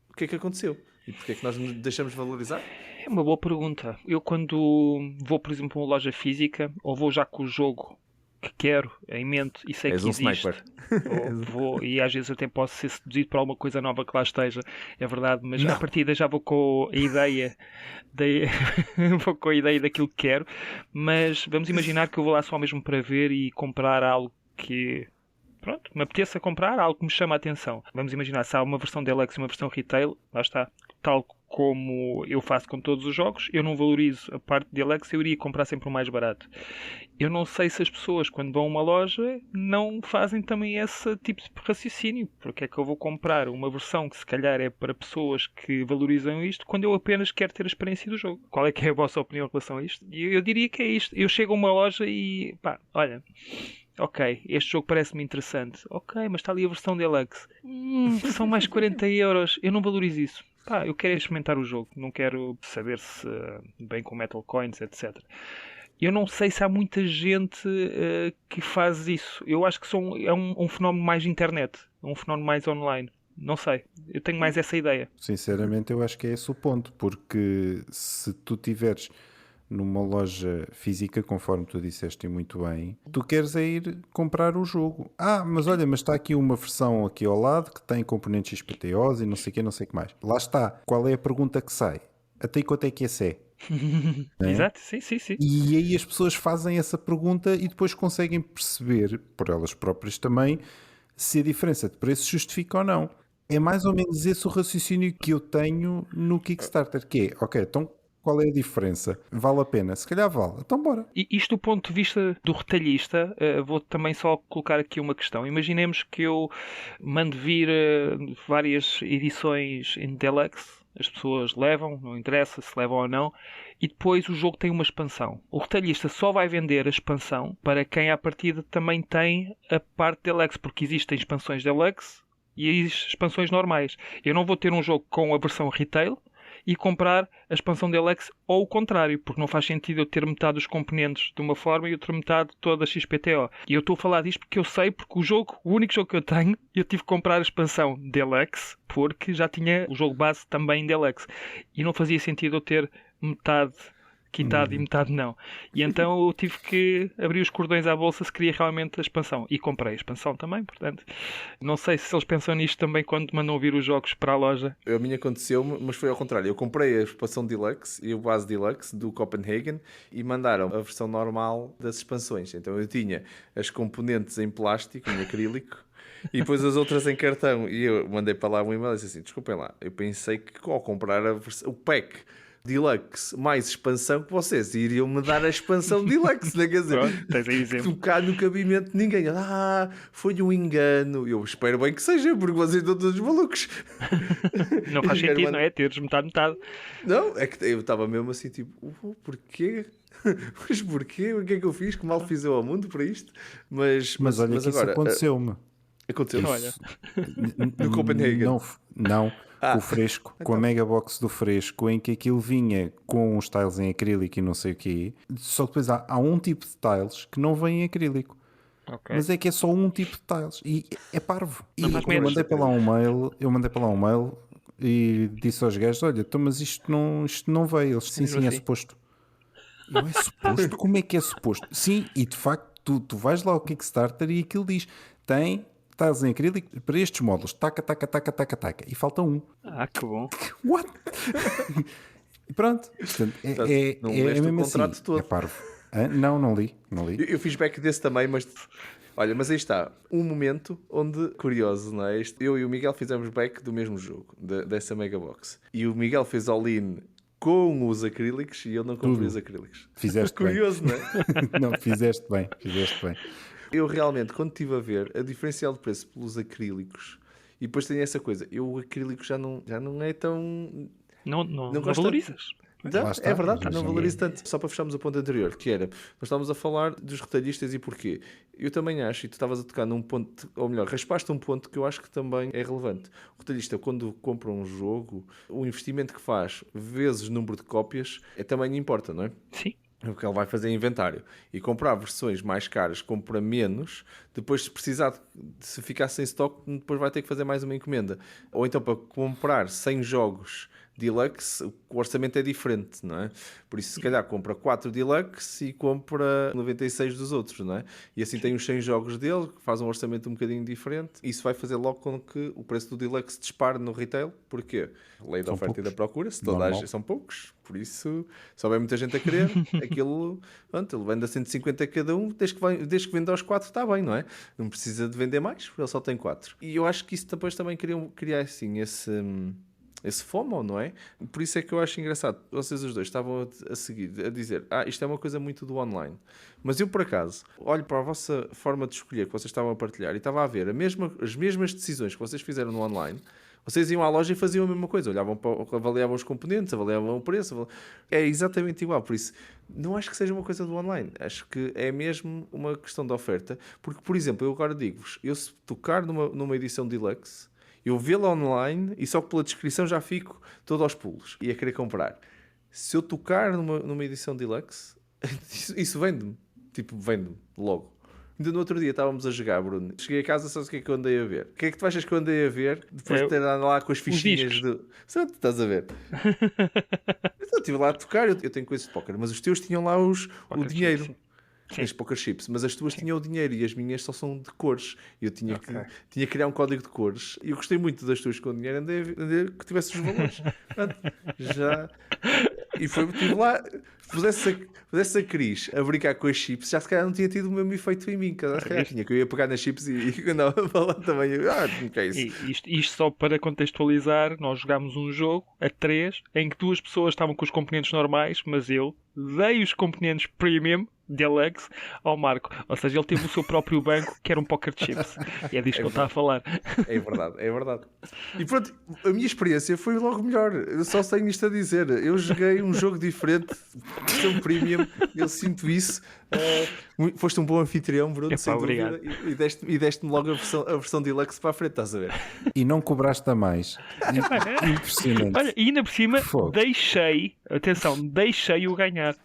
S1: o que é que aconteceu? E porquê é que nós deixamos valorizar?
S3: É uma boa pergunta. Eu quando vou, por exemplo, a uma loja física, ou vou já com o jogo que quero em mente e sei que existe,
S1: sniper.
S3: E às vezes até posso ser seduzido por alguma coisa nova que lá esteja, é verdade, mas à partida já vou com a ideia vou com a ideia daquilo que quero, mas vamos imaginar que eu vou lá só mesmo para ver e comprar algo que me apeteça comprar, algo que me chama a atenção. Vamos imaginar se há uma versão Deluxe e uma versão Retail, lá está, tal como eu faço com todos os jogos, eu não valorizo a parte de Deluxe, eu iria comprar sempre o mais barato. Eu não sei se as pessoas, quando vão a uma loja, não fazem também esse tipo de raciocínio. Porque é que eu vou comprar uma versão que se calhar é para pessoas que valorizam isto, quando eu apenas quero ter a experiência do jogo? Qual é que é a vossa opinião em relação a isto? Eu diria que é isto. Eu chego a uma loja e, olha... Ok, este jogo parece-me interessante. Ok, mas está ali a versão Deluxe. São mais 40 euros. Eu não valorizo isso. Eu quero experimentar o jogo. Não quero saber se bem com Metal Coins, etc. Eu não sei se há muita gente que faz isso. Eu acho que é um fenómeno mais de internet. Um fenómeno mais online. Não sei. Eu tenho mais essa ideia.
S2: Sinceramente, eu acho que é esse o ponto. Porque se tu tiveres... numa loja física, conforme tu disseste muito bem, tu queres é ir comprar o jogo. Mas olha, mas está aqui uma versão aqui ao lado que tem componentes XPTOs e não sei o que mais. Lá está. Qual é a pergunta que sai? Até quanto é que esse é?
S3: Exato, sim.
S2: E aí as pessoas fazem essa pergunta e depois conseguem perceber, por elas próprias também, se a diferença de preço justifica ou não. É mais ou menos esse o raciocínio que eu tenho no Kickstarter, que é, ok, então qual é a diferença? Vale a pena? Se calhar vale. Então bora.
S3: E isto do ponto de vista do retalhista, vou também só colocar aqui uma questão. Imaginemos que eu mando vir várias edições em Deluxe. As pessoas levam, não interessa se levam ou não. E depois o jogo tem uma expansão. O retalhista só vai vender a expansão para quem à partida também tem a parte Deluxe. Porque existem expansões Deluxe e expansões normais. Eu não vou ter um jogo com a versão Retail e comprar a expansão Deluxe ou o contrário, porque não faz sentido eu ter metade dos componentes de uma forma e outra metade toda a XPTO. E eu estou a falar disto porque eu sei, porque o único jogo que eu tenho, eu tive que comprar a expansão Deluxe, porque já tinha o jogo base também em Deluxe. E não fazia sentido eu ter metade quitado e metade não. E então eu tive que abrir os cordões à bolsa se queria realmente a expansão. E comprei a expansão também, portanto. Não sei se eles pensam nisto também quando mandam vir os jogos para a loja.
S1: A minha aconteceu-me, mas foi ao contrário. Eu comprei a expansão Deluxe e o base Deluxe do Copenhagen e mandaram a versão normal das expansões. Então eu tinha as componentes em plástico, em acrílico, e depois as outras em cartão. E eu mandei para lá um e-mail e disse assim, desculpem lá, eu pensei que ao comprar o pack Deluxe mais expansão que vocês iriam me dar a expansão Deluxe, né? Quer dizer, tocar no cabimento de ninguém. Foi um engano. Eu espero bem que seja, porque vocês estão todos malucos.
S3: Não faz sentido, não é? Teres metade.
S1: Não, é que eu estava mesmo assim, tipo, porquê? Mas porquê? O que é que eu fiz? Que mal fiz eu ao mundo para isto? Mas
S2: olha que
S1: agora,
S2: isso aconteceu-me.
S1: Aconteceu,
S3: olha.
S1: No Copenhagen.
S2: Não, com o Fresco, com a Megabox do Fresco, em que aquilo vinha com os tiles em acrílico e não sei o quê. Só que depois há um tipo de tiles que não vem em acrílico. Okay. Mas é que é só um tipo de tiles e é parvo. E eu mandei para lá um mail e disse aos gajos: olha, então, mas isto não veio. Eles sim, é suposto. É suposto? Como é que é suposto? Sim, e de facto tu vais lá ao Kickstarter e aquilo diz: tem tiles em acrílico para estes módulos, taca, e falta um.
S3: Que bom.
S2: What? E pronto. Portanto, é
S1: o
S2: mesmo
S1: contrato
S2: assim.
S1: todo.
S2: É parvo. Não li.
S1: Eu fiz back desse também, mas olha, mas aí está um momento onde, curioso, não é? Eu e o Miguel fizemos back do mesmo jogo, dessa Megabox, e o Miguel fez all-in com os acrílicos e eu não comprei os acrílicos.
S2: Fizeste
S1: curioso,
S2: bem.
S1: Não é?
S2: Não, fizeste bem.
S1: Eu realmente, quando estive a ver a diferencial de preço pelos acrílicos, e depois tem essa coisa, o acrílico já não é tão...
S3: Não valorizas.
S1: É verdade, não valorizo tanto. Só para fecharmos o ponto anterior, que era, nós estávamos a falar dos retalhistas e porquê. Eu também acho, e tu estavas a tocar num ponto, ou melhor, raspaste um ponto que eu acho que também é relevante. O retalhista, quando compra um jogo, o investimento que faz vezes número de cópias, também importa, não é?
S3: Sim.
S1: Porque ele vai fazer inventário e comprar versões mais caras, compra menos, depois se precisar, se ficar sem stock, depois vai ter que fazer mais uma encomenda. Ou então para comprar 100 jogos Deluxe, o orçamento é diferente, não é? Por isso, se calhar, compra 4 Deluxe e compra 96 dos outros, não é? E assim tem os 100 jogos dele, faz um orçamento um bocadinho diferente. Isso vai fazer logo com que o preço do Deluxe dispare no retail. Porquê? Lei da oferta e da procura, se toda são poucos. Por isso, se houver muita gente a querer, aquilo, pronto, ele vende a 150 cada um, desde que venda aos 4 está bem, não é? Não precisa de vender mais, porque ele só tem 4. E eu acho que isso depois também criar assim, esse FOMO, não é? Por isso é que eu acho engraçado. Vocês os dois estavam a seguir, a dizer, isto é uma coisa muito do online. Mas eu, por acaso, olho para a vossa forma de escolher que vocês estavam a partilhar e estava a ver as mesmas decisões que vocês fizeram no online. Vocês iam à loja e faziam a mesma coisa. Avaliavam os componentes, avaliavam o preço. É exatamente igual. Por isso, não acho que seja uma coisa do online. Acho que é mesmo uma questão de oferta. Porque, por exemplo, eu agora digo-vos, eu se tocar numa edição Deluxe, eu vê-la online e só pela descrição já fico todo aos pulos e a querer comprar. Se eu tocar numa edição Deluxe, isso vende-me. Tipo, vende-me logo. Ainda no outro dia estávamos a jogar, Bruno. Cheguei a casa, sabes o que é que eu andei a ver? O que é que tu achas que eu andei a ver depois de ter andado lá com as fichinhas do... Sabe, estás a ver? Eu estive lá a tocar, eu tenho coisas de póquer, mas os teus tinham lá o dinheiro. As poker chips, mas as tuas tinham o dinheiro e as minhas só são de cores. Eu tinha que criar um código de cores e eu gostei muito das tuas com dinheiro, andei que tivesse os valores. Já. E estive lá, pusesse a Cris a brincar com as chips, já se calhar não tinha tido o mesmo efeito em mim, se calhar tinha que eu ia pegar nas chips e andava a falar também. Que é isso?
S3: Isto só para contextualizar, nós jogámos um jogo a 3 em que 2 pessoas estavam com os componentes normais, mas eu dei os componentes premium Deluxe ao Marco, ou seja, ele teve o seu próprio banco que era um poker chips e é disto que ele está a falar.
S1: É verdade. E pronto, a minha experiência foi logo melhor. Eu só tenho isto a dizer, eu joguei um jogo diferente, versão premium, eu sinto isso. Foste um bom anfitrião, Bruno, sem dúvida, e deste-me logo a versão Deluxe para a frente, estás a ver?
S2: E não cobraste a mais. Impressionante.
S3: Olha, e ainda por cima deixei-o ganhar.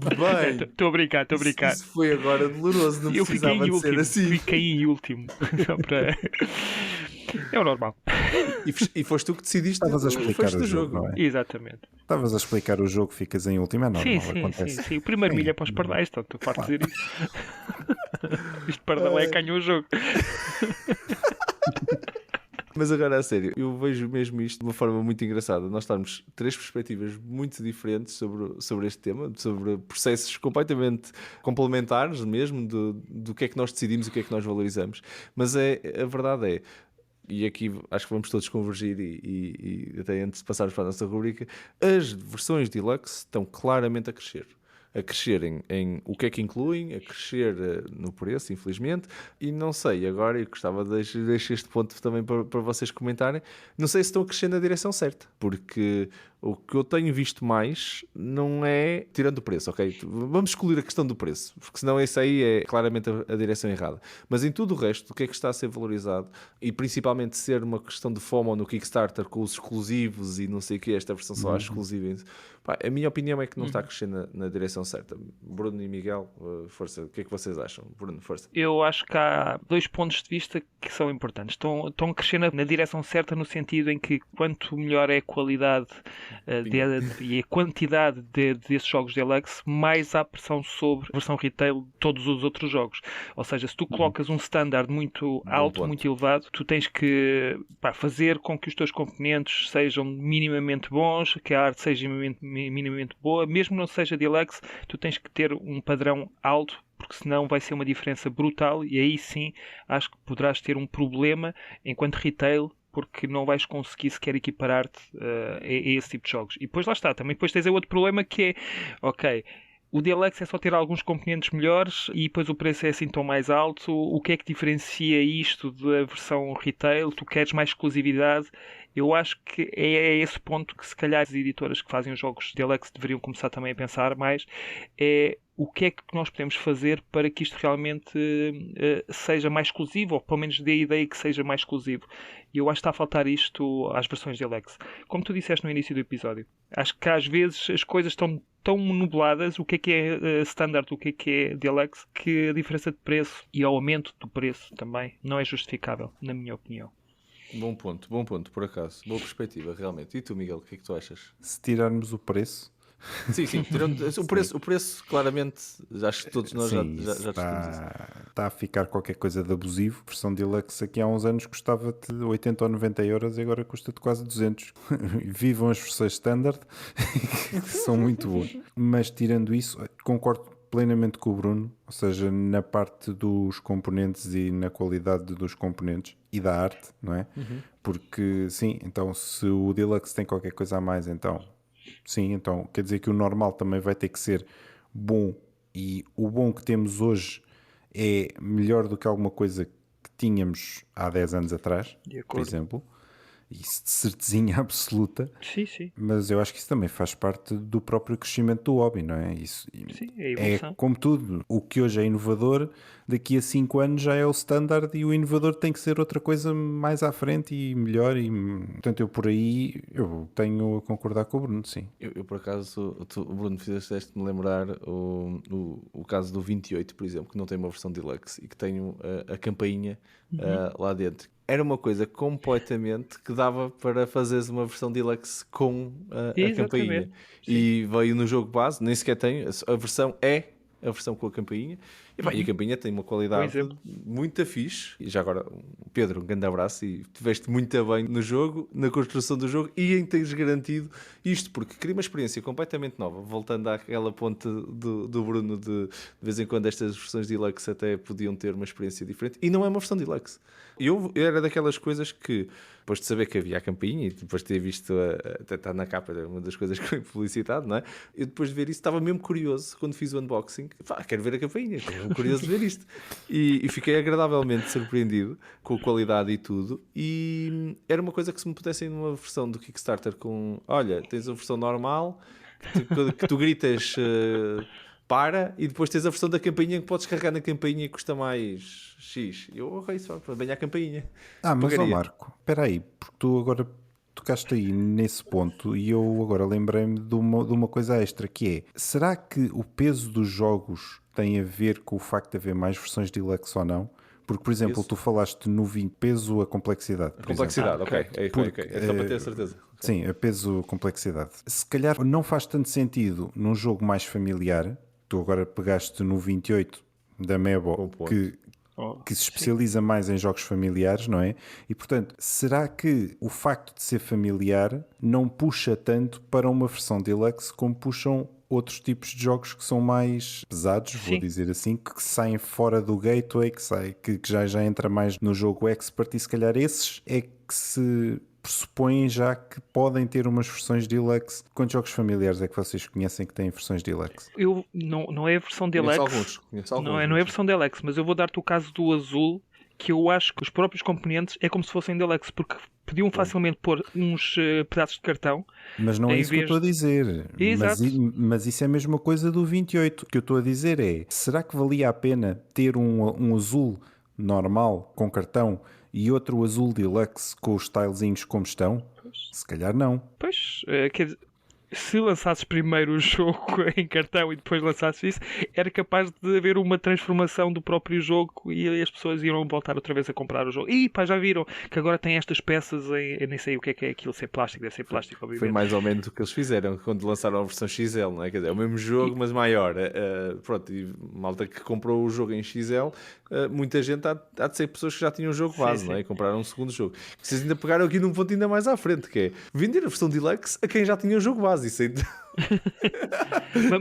S1: Bem,
S3: estou a brincar.
S1: Isso foi agora doloroso, não precisava de ser assim.
S3: Fiquei em último. É o normal.
S1: E foste tu que decidiste.
S2: Estavas a explicar o jogo, não é?
S3: Exatamente.
S2: Estavas a explicar o jogo, ficas em último, é normal.
S3: Sim. O primeiro milho é para os pardais, então tu farto dizer isso. Isto pardal é que ganhou o jogo.
S1: Mas agora, a sério, eu vejo mesmo isto de uma forma muito engraçada. Nós temos 3 perspectivas muito diferentes sobre este tema, sobre processos completamente complementares mesmo, do que é que nós decidimos e o que é que nós valorizamos. Mas a verdade é, e aqui acho que vamos todos convergir e até antes de passarmos para a nossa rubrica, as versões Deluxe estão claramente a crescer em o que é que incluem, a crescer no preço, infelizmente, e não sei, agora eu gostava de deixar este ponto também para vocês comentarem, não sei se estão a crescer na direção certa, porque O que eu tenho visto mais não é, tirando o preço, ok? Vamos excluir a questão do preço, porque senão esse aí é claramente a direção errada. Mas em tudo o resto, o que é que está a ser valorizado, e principalmente ser uma questão de FOMO no Kickstarter com os exclusivos e não sei o que, esta versão só há exclusiva. Pá, a minha opinião é que não está a crescer na direção certa. Bruno e Miguel, força, o que é que vocês acham? Bruno, força.
S3: Eu acho que há 2 pontos de vista que são importantes. Estão a crescer na direção certa no sentido em que quanto melhor é a qualidade e a quantidade desses jogos deluxe, mais há pressão sobre a versão retail de todos os outros jogos. Ou seja, se tu colocas um standard muito alto, muito elevado, tu tens que fazer com que os teus componentes sejam minimamente bons, que a arte seja minimamente boa, mesmo não seja deluxe, tu tens que ter um padrão alto, porque senão vai ser uma diferença brutal e aí sim acho que poderás ter um problema enquanto retail, porque não vais conseguir sequer equiparar-te a esse tipo de jogos. E depois lá está, também depois tens outro problema que é, ok, o deluxe é só ter alguns componentes melhores e depois o preço é assim tão mais alto. O que é que diferencia isto da versão retail? Tu queres mais exclusividade? Eu acho que é esse ponto que se calhar as editoras que fazem os jogos deluxe deveriam começar também a pensar mais. É o que é que nós podemos fazer para que isto realmente seja mais exclusivo, ou pelo menos dê a ideia que seja mais exclusivo. E eu acho que está a faltar isto às versões deluxe. Como tu disseste no início do episódio, acho que às vezes as coisas estão tão nubladas, o que é standard, o que é deluxe, que a diferença de preço e o aumento do preço também não é justificável, na minha opinião.
S1: Bom ponto, por acaso. Boa perspectiva, realmente. E tu, Miguel, o que é que tu achas?
S2: Se tirarmos o preço...
S1: Sim, o preço, claramente, acho que todos nós já discutimos isso.
S2: Está a ficar qualquer coisa de abusivo. A versão deluxe aqui há uns anos custava-te 80 ou 90 euros e agora custa-te quase 200. Vivam as versões standard, que são muito boas. Mas tirando isso, concordo plenamente com o Bruno, ou seja, na parte dos componentes e na qualidade dos componentes e da arte, não é? Porque, sim, então se o deluxe tem qualquer coisa a mais, então... Sim, então quer dizer que o normal também vai ter que ser bom, e o bom que temos hoje é melhor do que alguma coisa que tínhamos há 10 anos atrás, por exemplo. Isso de certezinha absoluta.
S3: Sim.
S2: Mas eu acho que isso também faz parte do próprio crescimento do hobby, não é? Isso
S3: sim, é a evolução.
S2: É como tudo. O que hoje é inovador, daqui a 5 anos já é o standard, e o inovador tem que ser outra coisa mais à frente e melhor. E, portanto, eu por aí eu tenho a concordar com o Bruno, sim.
S1: Eu por acaso, o Bruno fizeste-me lembrar o caso do 28, por exemplo, que não tem uma versão deluxe e que tem a campainha lá dentro. Era uma coisa completamente que dava para fazeres uma versão deluxe com a campainha.
S3: Sim.
S1: E veio no jogo base, nem sequer tem, a versão é a versão com a campainha. E a campainha tem uma qualidade muito fixe. E já agora, Pedro, um grande abraço, e estiveste muito bem no jogo, na construção do jogo, e em teres garantido isto, porque queria uma experiência completamente nova. Voltando àquela ponte do Bruno, de vez em quando estas versões deluxe até podiam ter uma experiência diferente, e não é uma versão deluxe. Eu era daquelas coisas que, depois de saber que havia a campainha e depois de ter visto, até está na capa, uma das coisas que foi publicitado, não é? Eu depois de ver isso estava mesmo curioso quando fiz o unboxing. Quero ver a campainha, estou curioso de ver isto. E fiquei agradavelmente surpreendido com a qualidade e tudo. E era uma coisa que, se me pudessem numa versão do Kickstarter com, olha, tens a versão normal, que tu gritas... para, e depois tens a versão da campainha que podes carregar na campainha e custa mais X. Ok, só para banhar a campainha.
S2: Mas Marco, espera aí, porque tu agora tocaste aí nesse ponto e eu agora lembrei-me de uma coisa extra, que é, será que o peso dos jogos tem a ver com o facto de haver mais versões deluxe ou não? Porque, por exemplo, tu falaste no 20, peso a complexidade.
S1: A complexidade, ok. É só para ter certeza.
S2: Sim, a peso, complexidade. Se calhar não faz tanto sentido num jogo mais familiar. Tu agora pegaste no 28 da Mebo, que se especializa mais em jogos familiares, não é? E, portanto, será que o facto de ser familiar não puxa tanto para uma versão deluxe como puxam outros tipos de jogos que são mais pesados, vou dizer assim, que saem fora do gateway, que já entra mais no jogo expert, e se calhar esses é que se... pressupõem já que podem ter umas versões deluxe. Quantos jogos familiares é que vocês conhecem que têm versões deluxe?
S3: Não é a versão deluxe.
S1: Conheço alguns.
S3: Não é a versão deluxe, mas eu vou dar-te o caso do Azul, que eu acho que os próprios componentes é como se fossem deluxe, porque podiam facilmente pôr uns pedaços de cartão.
S2: Mas não é isso que eu estou a dizer. Mas isso é a mesma coisa do 28. O que eu estou a dizer é, será que valia a pena ter um azul normal com cartão e outro azul deluxe com os tilezinhos como estão?
S3: Pois.
S2: Se calhar não.
S3: Pois, quer dizer, se lançasses primeiro o jogo em cartão e depois lançasses isso, era capaz de haver uma transformação do próprio jogo e as pessoas iam voltar outra vez a comprar o jogo. E pá, já viram que agora tem estas peças em... Eu nem sei o que é aquilo, se é plástico, deve ser plástico, obviamente.
S1: Foi mais ou menos o que eles fizeram quando lançaram a versão XL, não é? Quer dizer, é o mesmo jogo, mas maior. Pronto, e malta que comprou o jogo em XL, muita gente há de ser pessoas que já tinham o jogo base, não é? E compraram um segundo jogo. Vocês ainda pegaram aqui num ponto ainda mais à frente, que é vender a versão Deluxe a quem já tinha o jogo base. Isso ainda...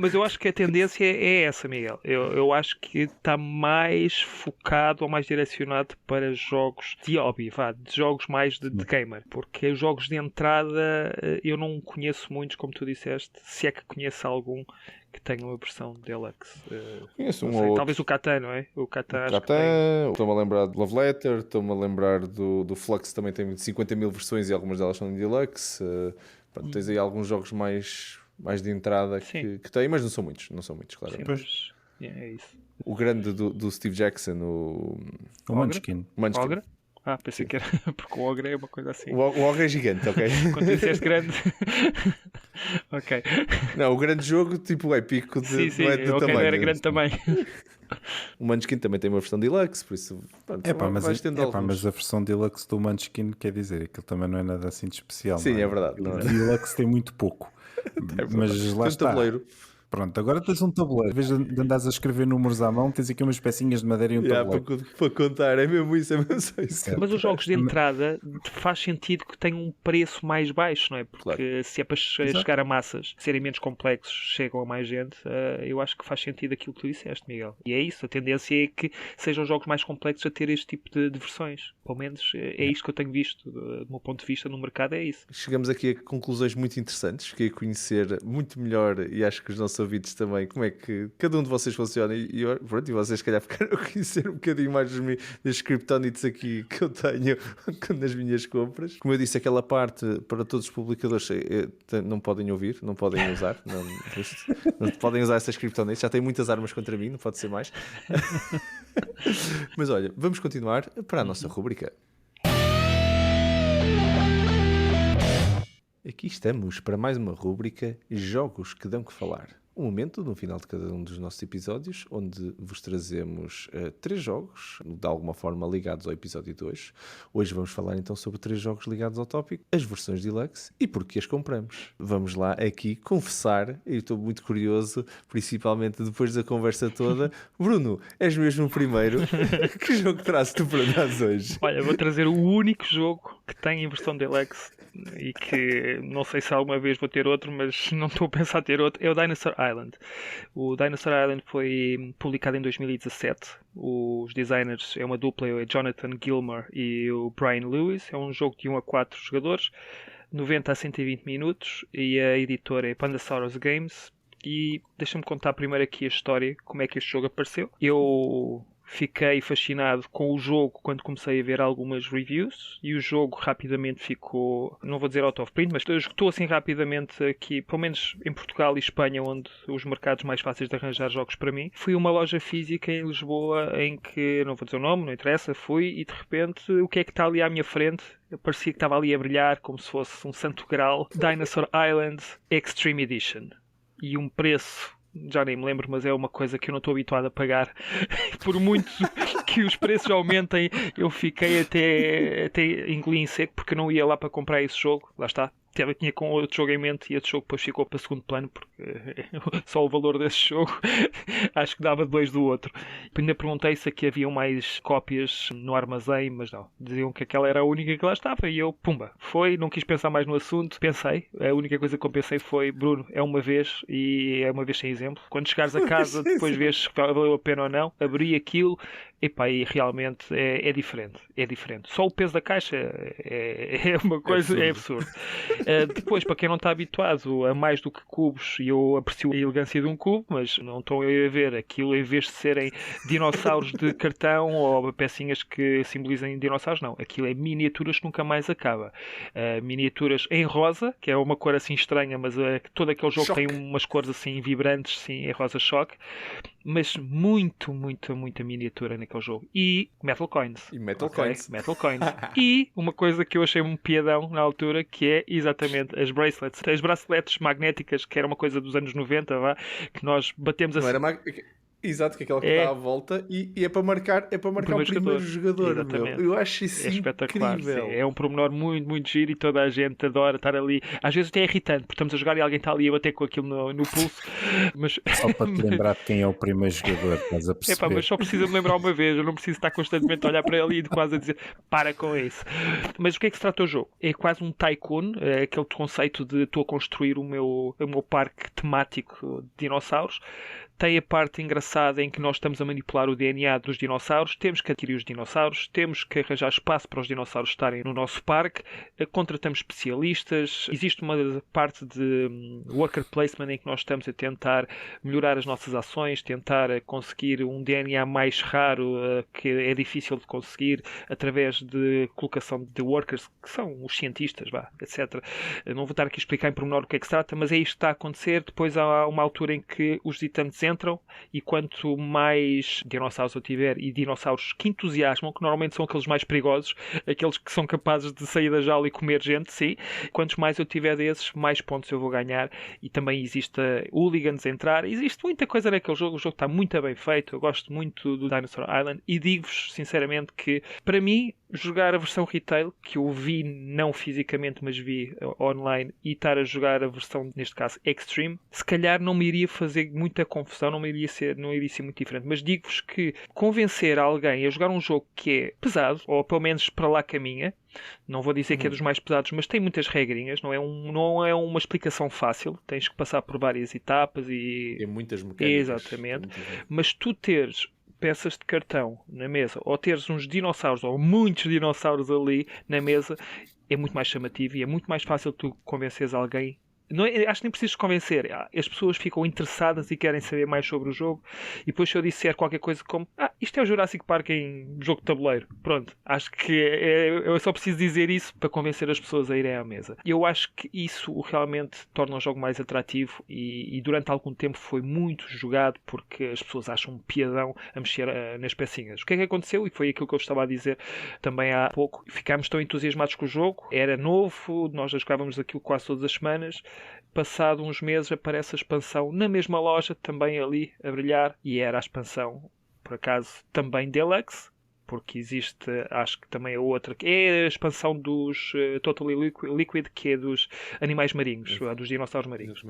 S3: Mas eu acho que a tendência é essa, Miguel. Eu acho que está mais focado ou mais direcionado para jogos de hobby, de jogos mais de gamer. Porque os jogos de entrada eu não conheço muitos, como tu disseste, se é que conheço algum que tenha uma versão deluxe.
S1: Conheço um
S3: sei,
S1: ou outro.
S3: talvez o Catan, não é? O Catan,
S1: estou-me a lembrar de Love Letter, estou-me a lembrar do Flux, também tem 50 mil versões e algumas delas são em deluxe. Tens aí alguns jogos mais de entrada que tem, mas não são muitos, claro.
S3: Sim, mas é isso.
S1: O grande do Steve Jackson, o
S2: Munchkin.
S3: Ogre? Pensei que era porque o Ogre é uma coisa assim.
S1: O Ogre é gigante, ok?
S3: Quando disseste grande. Ok.
S1: Não, o grande jogo, tipo o épico de
S3: o
S1: tamanho.
S3: Era grande também.
S1: O Munchkin também tem uma versão deluxe, por isso
S2: mas a versão deluxe do Munchkin quer dizer, aquilo também não é nada assim de especial.
S1: Sim,
S2: não é?
S1: É verdade.
S2: O deluxe tem muito pouco. Mas lá está.
S1: Tabuleiro.
S2: Pronto, agora tens um tabuleiro. Em vez de andares a escrever números à mão, tens aqui umas pecinhas de madeira e um tabuleiro.
S1: Para contar, é mesmo isso, só isso.
S3: Mas os jogos de entrada faz sentido que tenham um preço mais baixo, não é? Porque se é para chegar a massas, serem menos complexos, chegam a mais gente, eu acho que faz sentido aquilo que tu disseste, Miguel. E é isso, a tendência é que sejam jogos mais complexos a ter este tipo de versões. Pelo menos é isto que eu tenho visto, do meu ponto de vista no mercado, é isso.
S1: Chegamos aqui a conclusões muito interessantes, fiquei a conhecer muito melhor e acho que os nossos ouvintes também, como é que cada um de vocês funciona e vocês se calhar ficaram a conhecer um bocadinho mais das kryptonites aqui que eu tenho nas minhas compras. Como eu disse, aquela parte para todos os publicadores não podem ouvir, não podem usar, não podem usar essas kryptonites, já têm muitas armas contra mim, não pode ser mais. Mas olha, vamos continuar para a nossa rubrica. Aqui estamos para mais uma rúbrica Jogos que dão que falar. Um momento no final de cada um dos nossos episódios onde vos trazemos 3 jogos, de alguma forma ligados ao episódio 2. Hoje vamos falar então sobre 3 jogos ligados ao tópico, as versões deluxe e porque as compramos. Vamos lá aqui confessar, eu estou muito curioso, principalmente depois da conversa toda. Bruno, és mesmo o primeiro. Que jogo trazes tu para nós hoje?
S3: Olha, vou trazer o único jogo que tem em versão deluxe e que não sei se alguma vez vou ter outro, mas não estou a pensar ter outro, é o Dinosaur Island. O Dinosaur Island foi publicado em 2017. Os designers é uma dupla, é Jonathan Gilmour e o Brian Lewis. É um jogo de 1 a 4 jogadores, 90 a 120 minutos, e a editora é Pandasaurus Games. E deixa-me contar primeiro aqui a história, como é que este jogo apareceu. Eu fiquei fascinado com o jogo quando comecei a ver algumas reviews e o jogo rapidamente ficou, não vou dizer out of print, mas esgotou assim rapidamente aqui, pelo menos em Portugal e Espanha, onde os mercados mais fáceis de arranjar jogos para mim. Fui a uma loja física em Lisboa em que, não vou dizer o nome, não interessa, fui e de repente o que é que está ali à minha frente? Parecia que estava ali a brilhar como se fosse um santo grau. Dinosaur Island Extreme Edition. E um preço, já nem me lembro, mas é uma coisa que eu não estou habituado a pagar. Por muito que os preços aumentem, eu fiquei até engoli em seco porque eu não ia lá para comprar esse jogo. Lá está. Tinha com outro jogo em mente e esse jogo depois ficou para segundo plano porque só o valor desse jogo acho que dava 2 do outro. Ainda perguntei se aqui haviam mais cópias no armazém, mas não. Diziam que aquela era a única que lá estava e eu, pumba, não quis pensar mais no assunto. Pensei, a única coisa que eu pensei foi, Bruno, é uma vez e é uma vez sem exemplo. Quando chegares a casa, depois vês se valeu a pena ou não, abri aquilo. Epá, e realmente é diferente. Só o peso da caixa é uma coisa, é absurdo. Depois, para quem não está habituado a mais do que cubos, e eu aprecio a elegância de um cubo, mas não estou a ver aquilo em vez de serem dinossauros de cartão ou pecinhas que simbolizem dinossauros, não. Aquilo é miniaturas que nunca mais acaba. Miniaturas em rosa, que é uma cor assim estranha, mas todo aquele jogo
S1: choque.
S3: tem umas cores assim vibrantes, sim, em rosa choque, mas muita miniatura naquele jogo. E Metal Coins.
S1: E Metal Coins.
S3: Metal Coins. E uma coisa que eu achei um piadão na altura, que é exatamente as bracelets. As braceletes magnéticas, que era uma coisa dos anos 90, que nós batemos assim.
S1: Não era Exato, que é aquela que dá à volta e é para marcar, o primeiro jogador. Meu. Eu acho isso
S3: espetacular.
S1: Incrível.
S3: Sim. É um pormenor muito giro e toda a gente adora estar ali. Às vezes até é irritante, porque estamos a jogar e alguém está ali a bater com aquilo no pulso. Mas...
S2: Só para te lembrar de quem é o primeiro jogador, estás a perceber?
S3: Mas só precisa me lembrar uma vez, eu não preciso estar constantemente a olhar para ele e quase a dizer para com isso. Mas o que é que se trata o jogo? É quase um tycoon, é aquele conceito de estou a construir o meu parque temático de dinossauros. Tem a parte engraçada em que nós estamos a manipular o DNA dos dinossauros, temos que adquirir os dinossauros, temos que arranjar espaço para os dinossauros estarem no nosso parque, contratamos especialistas, existe uma parte de worker placement em que nós estamos a tentar melhorar as nossas ações, tentar conseguir um DNA mais raro que é difícil de conseguir através de colocação de workers, que são os cientistas, etc. Não vou estar aqui a explicar em pormenor o que é que se trata, mas é isto que está a acontecer. Depois há uma altura em que os visitantes entram e quanto mais dinossauros eu tiver e dinossauros que entusiasmam, que normalmente são aqueles mais perigosos, aqueles que são capazes de sair da jaula e comer gente, sim, quantos mais eu tiver desses, mais pontos eu vou ganhar. E também existe hooligans a entrar, existe muita coisa naquele jogo. O jogo está muito bem feito, eu gosto muito do Dinosaur Island e digo-vos sinceramente que para mim jogar a versão retail, que eu vi não fisicamente, mas vi online, e estar a jogar a versão, neste caso, Extreme, se calhar não me iria fazer muita confusão, não iria ser muito diferente. Mas digo-vos que convencer alguém a jogar um jogo que é pesado, ou pelo menos para lá caminha, não vou dizer que é dos mais pesados, mas tem muitas regrinhas, não é uma explicação fácil, tens que passar por várias etapas e...
S1: Tem muitas mecânicas.
S3: Exatamente. Mas tu teres peças de cartão na mesa, ou teres uns dinossauros, ou muitos dinossauros ali na mesa, é muito mais chamativo e é muito mais fácil tu convenceres alguém. Não é, acho que nem precisas convencer. As pessoas ficam interessadas e querem saber mais sobre o jogo. E depois se eu disser qualquer coisa como isto é o Jurassic Park em jogo de tabuleiro. Pronto. Acho que eu só preciso dizer isso para convencer as pessoas a irem à mesa. Eu acho que isso realmente torna o jogo mais atrativo e durante algum tempo foi muito jogado porque as pessoas acham um piadão a mexer nas pecinhas. O que é que aconteceu? E foi aquilo que eu estava a dizer também há pouco. Ficámos tão entusiasmados com o jogo. Era novo. Nós já jogávamos aquilo quase todas as semanas. Passado uns meses aparece a expansão na mesma loja, também ali a brilhar, e era a expansão, por acaso, também Deluxe, porque existe, acho que também a outra, que é a expansão dos Totally Liquid, que é dos animais marinhos, dos dinossauros marinhos.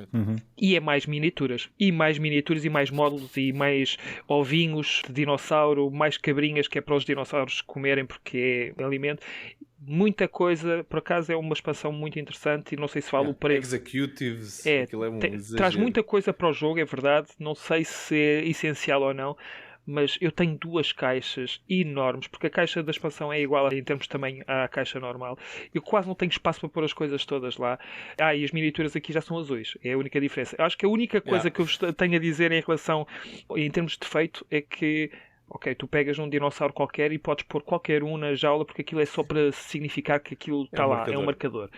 S3: E é mais miniaturas, e mais módulos, e mais ovinhos de dinossauro, mais cabrinhas, que é para os dinossauros comerem, porque é alimento. Muita coisa, por acaso é uma expansão muito interessante e não sei se vale o preço.
S1: Executives,
S3: traz muita coisa para o jogo, é verdade, não sei se é essencial ou não, mas eu tenho 2 caixas enormes, porque a caixa da expansão é igual em termos de tamanho à caixa normal. Eu quase não tenho espaço para pôr as coisas todas lá. E as miniaturas aqui já são azuis, é a única diferença. Eu acho que a única coisa que eu tenho a dizer em relação, em termos de defeito, é que ok, tu pegas um dinossauro qualquer e podes pôr qualquer um na jaula porque aquilo é só para significar que aquilo está lá, é um marcador.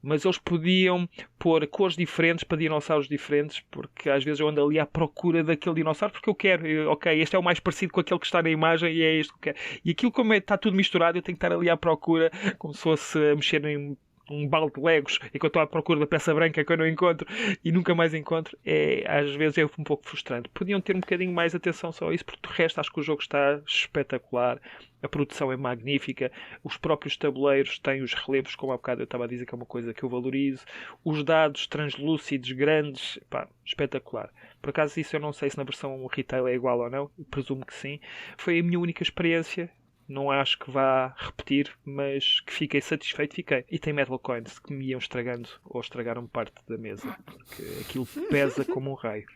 S3: Mas eles podiam pôr cores diferentes para dinossauros diferentes, porque às vezes eu ando ali à procura daquele dinossauro porque eu quero, ok, este é o mais parecido com aquele que está na imagem e é este que eu quero. E aquilo, como está tudo misturado, eu tenho que estar ali à procura como se fosse a mexer em um balde de Legos e que eu estou à procura da peça branca que eu não encontro e nunca mais encontro, às vezes é um pouco frustrante. Podiam ter um bocadinho mais atenção só a isso, porque de resto acho que o jogo está espetacular, a produção é magnífica, os próprios tabuleiros têm os relevos, como há bocado eu estava a dizer, que é uma coisa que eu valorizo, os dados translúcidos, grandes, espetacular. Por acaso isso eu não sei se na versão retail é igual ou não, presumo que sim. Foi a minha única experiência não acho que vá repetir, mas que fiquei satisfeito, fiquei. E tem Metal Coins que me iam estragando ou estragaram parte da mesa, porque aquilo pesa como um raio.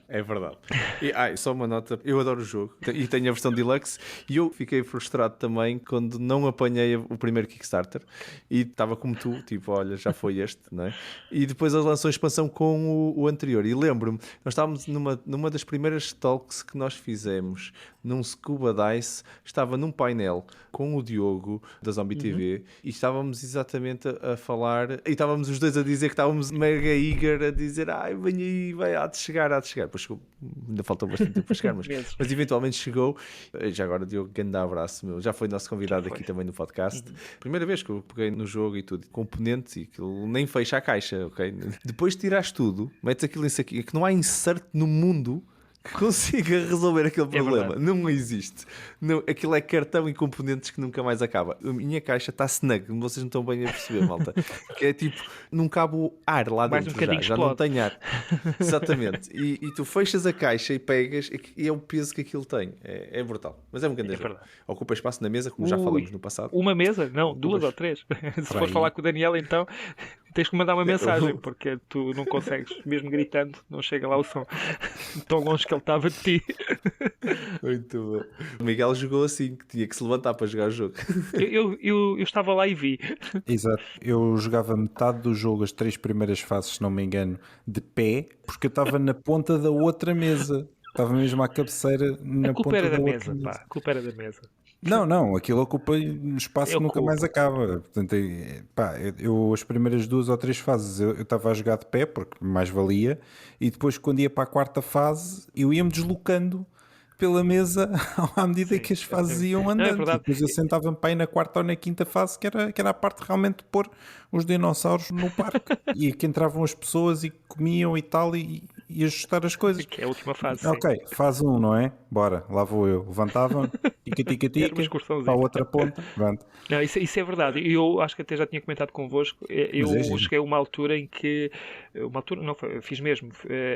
S1: É verdade. E só uma nota, eu adoro o jogo e tenho a versão Deluxe e eu fiquei frustrado também quando não apanhei o primeiro Kickstarter e estava como tu, tipo, olha, já foi este, não é? E depois ele lançou a expansão com o anterior e lembro-me, nós estávamos numa das primeiras talks que nós fizemos num Scuba Dice, estava num painel com o Diogo da Zombie TV e estávamos exatamente a falar e estávamos os dois a dizer que estávamos mega eager a dizer vem aí, há de chegar, depois chegou, ainda faltou bastante tempo para chegar, mas eventualmente chegou. Já agora Diogo, grande abraço, meu. Já foi nosso convidado aqui também no podcast, primeira vez que eu peguei no jogo e tudo, componentes e aquilo nem fecha a caixa, ok? Depois tiraste tudo, metes aquilo em saquinho, que não há insert no mundo que consiga resolver aquele problema. Não existe. Não, aquilo é cartão e componentes que nunca mais acaba. A minha caixa está snug, vocês não estão bem a perceber, malta. Que é tipo, não cabe o ar lá dentro, já não tem ar. Exatamente. E tu fechas a caixa e pegas, e é o peso que aquilo tem. É brutal. Mas é um grande jogo. Ocupa espaço na mesa, como já falamos no passado.
S3: Uma mesa? Não, duas ou três. Se for falar com o Daniel, então tens que mandar uma mensagem, porque tu não consegues, mesmo gritando, não chega lá o som. Tão longe que ele estava de ti.
S1: Muito bom. O Miguel jogou assim, que tinha que se levantar para jogar o jogo.
S3: Eu estava lá e vi.
S2: Exato. Eu jogava metade do jogo, as 3 primeiras fases, se não me engano, de pé, porque eu estava na ponta da outra mesa. Estava mesmo à cabeceira na ponta da outra mesa.
S3: A culpa era da mesa.
S2: Não, aquilo ocupa espaço que nunca mais acaba. Portanto, eu as primeiras 2 ou 3 fases eu estava a jogar de pé, porque mais valia, e depois quando ia para a 4ª fase eu ia-me deslocando pela mesa à medida que as fases iam andando.
S3: Não,
S2: depois eu sentava-me para ir na 4ª ou na 5ª fase, que era a parte realmente de pôr os dinossauros no parque. E que entravam as pessoas e comiam e tal, e ajustar as coisas.
S3: Que é a última fase.
S2: Ok, fase 1, não é? Bora, lá vou eu. Levantava, tica, para a outra ponta. Pronto.
S3: Não, isso é verdade. Eu acho que até já tinha comentado convosco. Eu cheguei a uma altura em que... fiz mesmo.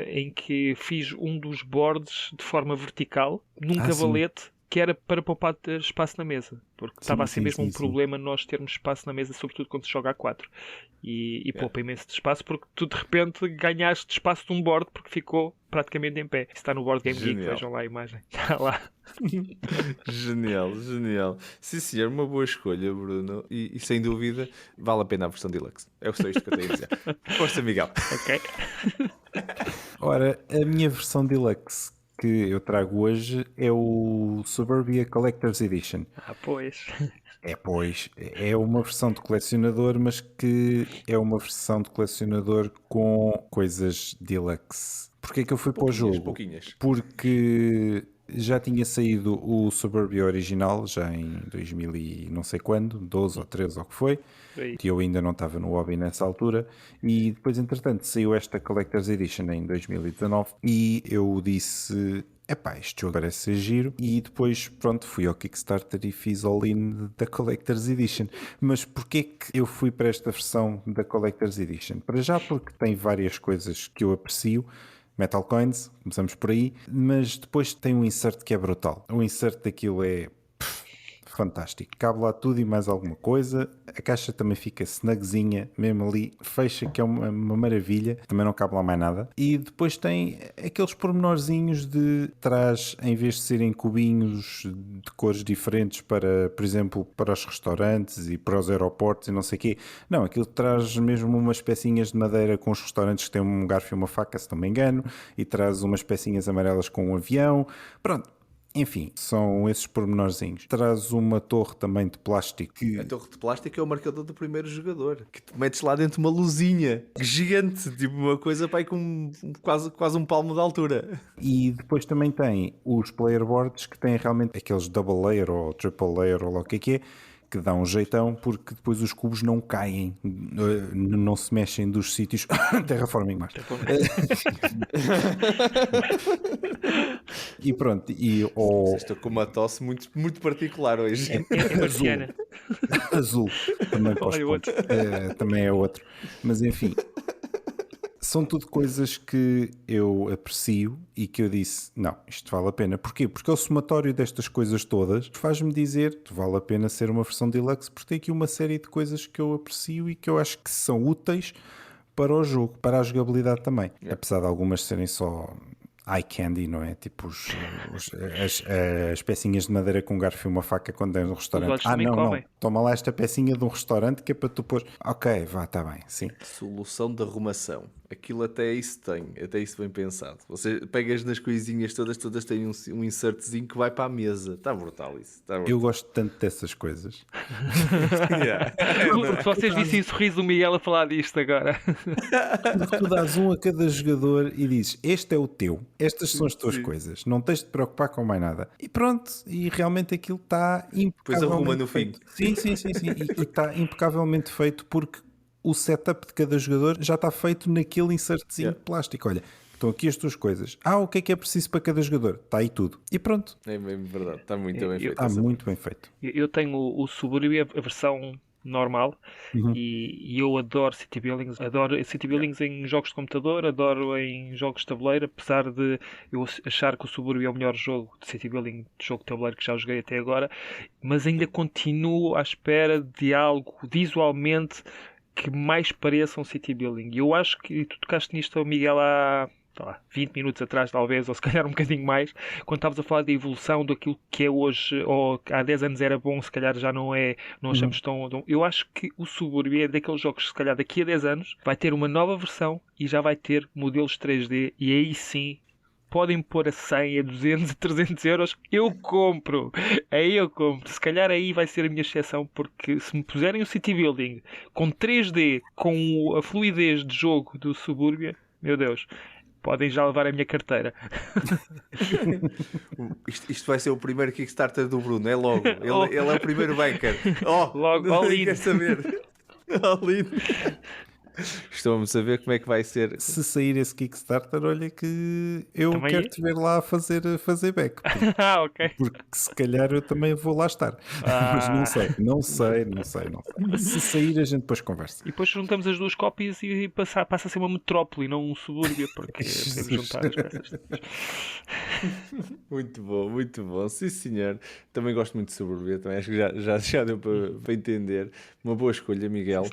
S3: Em que fiz um dos boards de forma vertical, num cavalete, que era para poupar espaço na mesa, porque estava a ser mesmo um problema nós termos espaço na mesa, sobretudo quando se joga a 4 e poupa imenso de espaço, porque tu de repente ganhaste espaço de um board porque ficou praticamente em pé. Isso está no Board Game Geek, vejam lá a imagem, está lá.
S1: Genial. Sim, senhor, uma boa escolha, Bruno, e sem dúvida vale a pena a versão Deluxe. É só isto que eu tenho a dizer. Força, Miguel.
S3: Ok.
S2: Ora, a minha versão Deluxe que eu trago hoje é o Suburbia Collector's Edition.
S3: Pois.
S2: Pois. É uma versão de colecionador, mas que é uma versão de colecionador com coisas deluxe. Porquê é que eu fui para o jogo?
S1: Pouquinhas.
S2: Porque já tinha saído o Suburbia original, já em 2000 e não sei quando, 12 ou 13 ou o que foi, que eu ainda não estava no hobby nessa altura, e depois entretanto saiu esta Collector's Edition em 2019 e eu disse... este jogo parece ser giro, e depois pronto, fui ao Kickstarter e fiz all-in da Collector's Edition. Mas porquê que eu fui para esta versão da Collector's Edition? Para já porque tem várias coisas que eu aprecio, Metal Coins, começamos por aí, mas depois tem um insert que é brutal. O insert daquilo é fantástico, cabe lá tudo e mais alguma coisa. A caixa também fica snugzinha, mesmo ali, fecha, que é uma maravilha, também não cabe lá mais nada. E depois tem aqueles pormenorzinhos de trás, em vez de serem cubinhos de cores diferentes para, por exemplo, para os restaurantes e para os aeroportos e não sei o quê. Não, aquilo traz mesmo umas pecinhas de madeira com os restaurantes que têm um garfo e uma faca, se não me engano, e traz umas pecinhas amarelas com um avião. Pronto. Enfim, são esses pormenorzinhos. Traz uma torre também de plástico.
S1: A torre de plástico é o marcador do primeiro jogador. Que tu metes lá dentro uma luzinha gigante, tipo uma coisa para aí com quase um palmo de altura.
S2: E depois também tem os player boards que têm realmente aqueles double layer ou triple layer ou lá o que é, que dá um jeitão, porque depois os cubos não caem, não se mexem dos sítios. Terraforming Mars. E pronto.
S1: Estou com uma tosse muito, muito particular hoje.
S3: É marciana.
S2: Azul. Também, também é outro. Mas enfim. São tudo coisas que eu aprecio e que eu disse, não, isto vale a pena. Porquê? Porque o somatório destas coisas todas faz-me dizer que vale a pena ser uma versão deluxe, porque tem aqui uma série de coisas que eu aprecio e que eu acho que são úteis para o jogo, para a jogabilidade também. Apesar de algumas serem só eye candy, não é? Tipo as pecinhas de madeira com um garfo e uma faca quando é no restaurante. Não, toma lá esta pecinha de um restaurante que é para tu pôr. Ok, vá, está bem, sim.
S1: Solução de arrumação. Aquilo até isso tem, até isso bem pensado. Você pegas nas coisinhas todas têm um insertzinho que vai para a mesa. Está brutal isso. Tá brutal.
S2: Eu gosto tanto dessas coisas.
S3: Porque vocês vissem o sorriso do Miguel a falar disto agora.
S2: Porque tu dás um a cada jogador e dizes, este é o teu, estas são as tuas coisas, não tens de te preocupar com mais nada. E pronto, e realmente aquilo está impecavelmente
S1: depois arruma no
S2: feito.
S1: fim.
S2: Sim. E está impecavelmente feito porque o setup de cada jogador já está feito naquele insertzinho de plástico. Olha, estão aqui as tuas coisas. O que é preciso para cada jogador? Está aí tudo. E pronto.
S1: É mesmo verdade, está muito bem feito.
S2: Está muito bem feito.
S3: Eu tenho o Suburbia, a versão normal, e eu adoro City Buildings. Adoro City Buildings em jogos de computador, adoro em jogos de tabuleiro, apesar de eu achar que o Suburbia é o melhor jogo de City Building, de jogo de tabuleiro que já joguei até agora, mas ainda continuo à espera de algo visualmente que mais pareça um City Building. E eu acho que tu tocaste nisto, Miguel, há 20 minutos atrás, talvez, ou se calhar um bocadinho mais, quando estavas a falar da evolução daquilo que é hoje, ou há 10 anos era bom, se calhar já não é, não achamos tão... Eu acho que o Suburbia é daqueles jogos que, se calhar, daqui a 10 anos, vai ter uma nova versão e já vai ter modelos 3D, e aí sim podem pôr a 100, a 200, a 300 euros, eu compro. Aí eu compro. Se calhar aí vai ser a minha exceção, porque se me puserem o City Building com 3D, com a fluidez de jogo do Suburbia, meu Deus, podem já levar a minha carteira.
S1: Isto vai ser o primeiro Kickstarter do Bruno, é logo. Ele é o primeiro banker.
S3: Logo, all in.
S1: Quer saber? All in. Estamos a ver como é que vai ser.
S2: Se sair esse Kickstarter, olha que eu também quero te ver lá a fazer back.
S3: Ok.
S2: Porque se calhar eu também vou lá estar. Mas não sei. Se sair, a gente depois conversa.
S3: E depois juntamos as duas cópias e passa a ser uma metrópole, não um subúrbio, porque podemos juntar as peças.
S1: Muito bom. Sim, senhor. Também gosto muito de Suburbia, também acho que já deu para entender. Uma boa escolha, Miguel.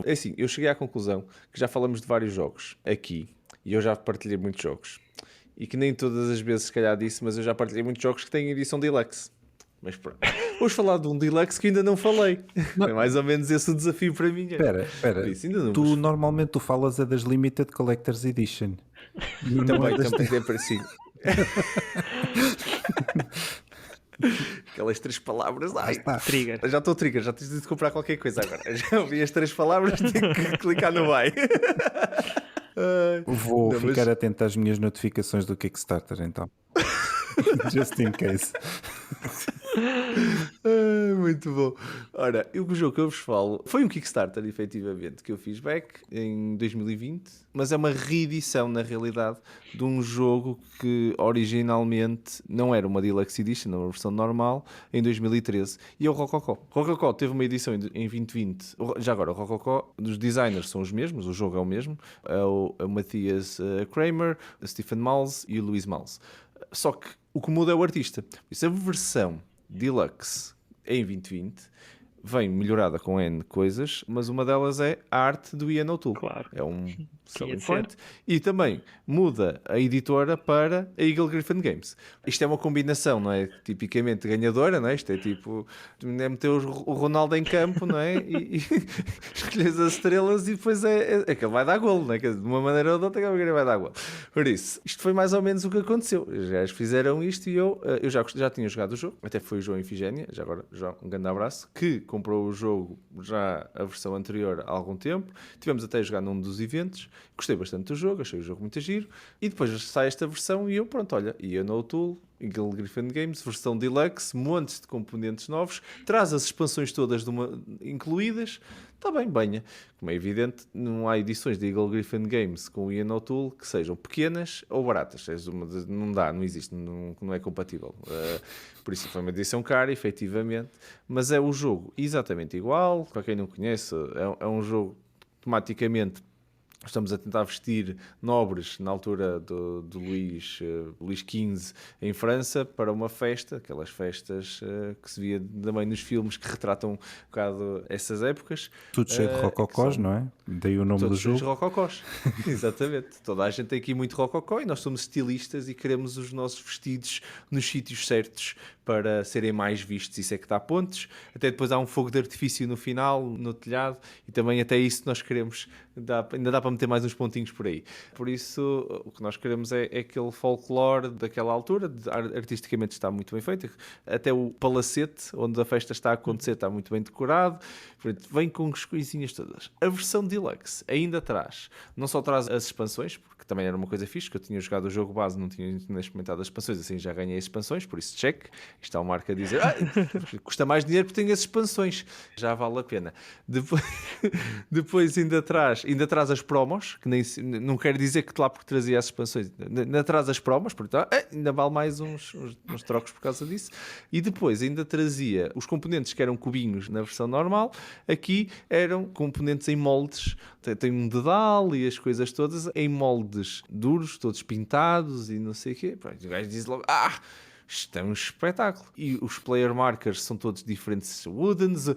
S1: É assim, eu cheguei à conclusão que já falamos de vários jogos aqui, e eu já partilhei muitos jogos. E que nem todas as vezes, se calhar, disse, mas eu já partilhei muitos jogos que têm edição Deluxe. Mas pronto. Vamos falar de um Deluxe que ainda não falei. Não. É mais ou menos esse o desafio para mim.
S2: Espera. Normalmente tu falas das Limited Collector's Edition.
S1: Também é parecido. Aquelas 3 palavras.
S3: Trigger.
S1: Já estou trigger, já tens de comprar qualquer coisa agora. Já ouvi as 3 palavras, tenho que clicar no buy.
S2: Vou ficar atento às minhas notificações do Kickstarter então. Just in case.
S1: Muito bom. Ora, o jogo que eu vos falo foi um Kickstarter, efetivamente, que eu fiz back em 2020, mas é uma reedição, na realidade, de um jogo que originalmente não era uma Deluxe Edition, era uma versão normal, em 2013, e é o Rococó. Rococó teve uma edição em 2020. Já agora, o Rococó, os designers são os mesmos, o jogo é o mesmo, é o Matthias Kramer, o Stephen Malz e o Luís Malz. Só que o que muda é o artista. Isso, a versão Deluxe em 2020 vem melhorada com N coisas, mas uma delas é a arte do Ian O'Toole.
S3: Claro.
S1: É um selling point. E também muda a editora para a Eagle Gryphon Games. Isto é uma combinação, não é? Tipicamente ganhadora, não é? Isto é tipo, meter o Ronaldo em campo, não é? E escolhes as estrelas e depois é que ele vai dar golo, não é? De uma maneira ou de outra que vai dar golo. Por isso, isto foi mais ou menos o que aconteceu. Já fizeram isto e eu já tinha jogado o jogo. Até foi o João Ifigénia, já agora um grande abraço, que comprou o jogo já a versão anterior há algum tempo. Tivemos até a jogar num dos eventos. Gostei bastante do jogo, achei o jogo muito giro. E depois sai esta versão e eu, pronto, olha, Ian O'Toole, Eagle Gryphon Games, versão Deluxe, montes de componentes novos, traz as expansões todas incluídas. Está bem, banha. Como é evidente, não há edições de Eagle Gryphon Games com Ian O'Toole que sejam pequenas ou baratas. Não existe, não é compatível. Por isso foi uma edição cara, efetivamente. Mas é o jogo exatamente igual. Para quem não conhece, é um jogo tematicamente Estamos a tentar vestir nobres na altura do Luís XV em França para uma festa, aquelas festas que se via também nos filmes que retratam um bocado essas épocas.
S2: Tudo cheio de rococós, não é? Daí o nome do jogo.
S1: Todos rococós, exatamente. Toda a gente tem aqui muito rococó e nós somos estilistas e queremos os nossos vestidos nos sítios certos para serem mais vistos. Isso é que dá pontos. Até depois há um fogo de artifício no final, no telhado, e também até isso nós queremos. Ainda dá para meter mais uns pontinhos por aí. Por isso, o que nós queremos é aquele folclore daquela altura. Artisticamente está muito bem feito. Até o palacete, onde a festa está a acontecer, está muito bem decorado. Portanto, vem com as coisinhas todas. A versão Deluxe ainda traz, não só traz as expansões, porque também era uma coisa fixe, que eu tinha jogado o jogo base, não tinha experimentado as expansões, assim já ganhei as expansões, por isso check. Está o Marco a dizer, custa mais dinheiro porque tenho as expansões, já vale a pena. Depois ainda traz as promos, que não quer dizer que lá porque trazia as expansões, ainda traz as promos, portanto, ainda vale mais uns trocos por causa disso. E depois ainda trazia os componentes que eram cubinhos na versão normal, aqui eram componentes em moldes, tem um dedal e as coisas todas em moldes duros, todos pintados e não sei o quê. O gajo diz logo, isto é um espetáculo. E os player markers são todos diferentes woodens.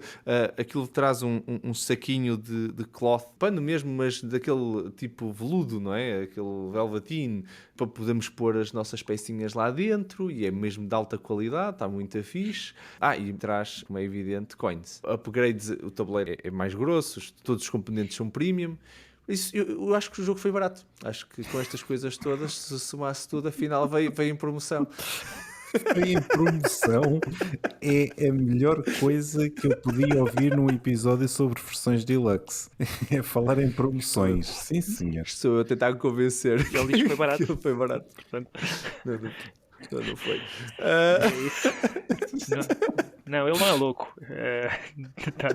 S1: Aquilo traz um saquinho de cloth, pano mesmo, mas daquele tipo veludo, não é? Aquele velveteen, para podermos pôr as nossas pecinhas lá dentro. E é mesmo de alta qualidade, está muito fixe. E traz, como é evidente, coins. Upgrades, o tabuleiro é mais grosso, todos os componentes são premium. Isso, eu acho que o jogo foi barato. Acho que com estas coisas todas, se somasse tudo, afinal veio em promoção.
S2: Em promoção é a melhor coisa que eu podia ouvir num episódio sobre versões deluxe. É falar em promoções. Sim, senhor.
S1: Estou eu a tentar convencer.
S3: Ele diz que foi barato.
S1: Ele foi barato. Portanto, não foi.
S3: Não, ele não é louco. Tá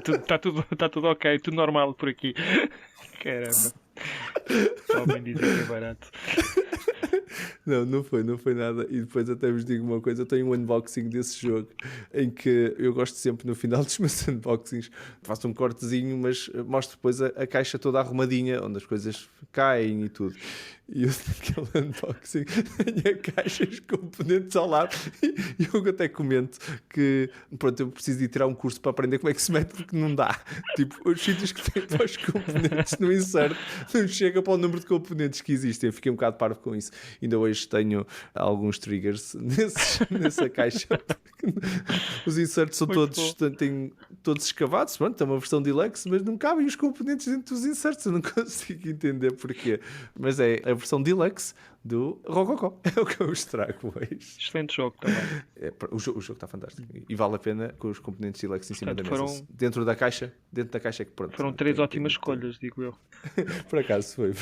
S3: tudo ok, tudo normal por aqui. Caramba. Só bem dizer que é barato.
S1: Não foi nada. E depois até vos digo uma coisa, eu tenho um unboxing desse jogo em que eu gosto sempre no final dos meus unboxings, faço um cortezinho, mas mostro depois a caixa toda arrumadinha, onde as coisas caem e tudo. E eu naquele unboxing tenho a caixa, os componentes ao lado e eu até comento que pronto, eu preciso de tirar um curso para aprender como é que se mete, porque não dá. Tipo, os sítios que têm para os componentes no insert não chega para o número de componentes que existem. Eu fiquei um bocado parvo com isso. Ainda hoje tenho alguns triggers nessa caixa. Os inserts são todos escavados. Pronto, é uma versão deluxe, mas não cabem os componentes dentro dos inserts. Eu não consigo entender porquê. Mas é a versão deluxe do Rococó. É o que eu vos trago hoje.
S3: Excelente jogo também.
S1: O jogo está fantástico. E vale a pena com os componentes deluxe em cima da mesa. Dentro da caixa é que pronto.
S3: Foram 3 ótimas escolhas, digo eu.
S1: Por acaso foi.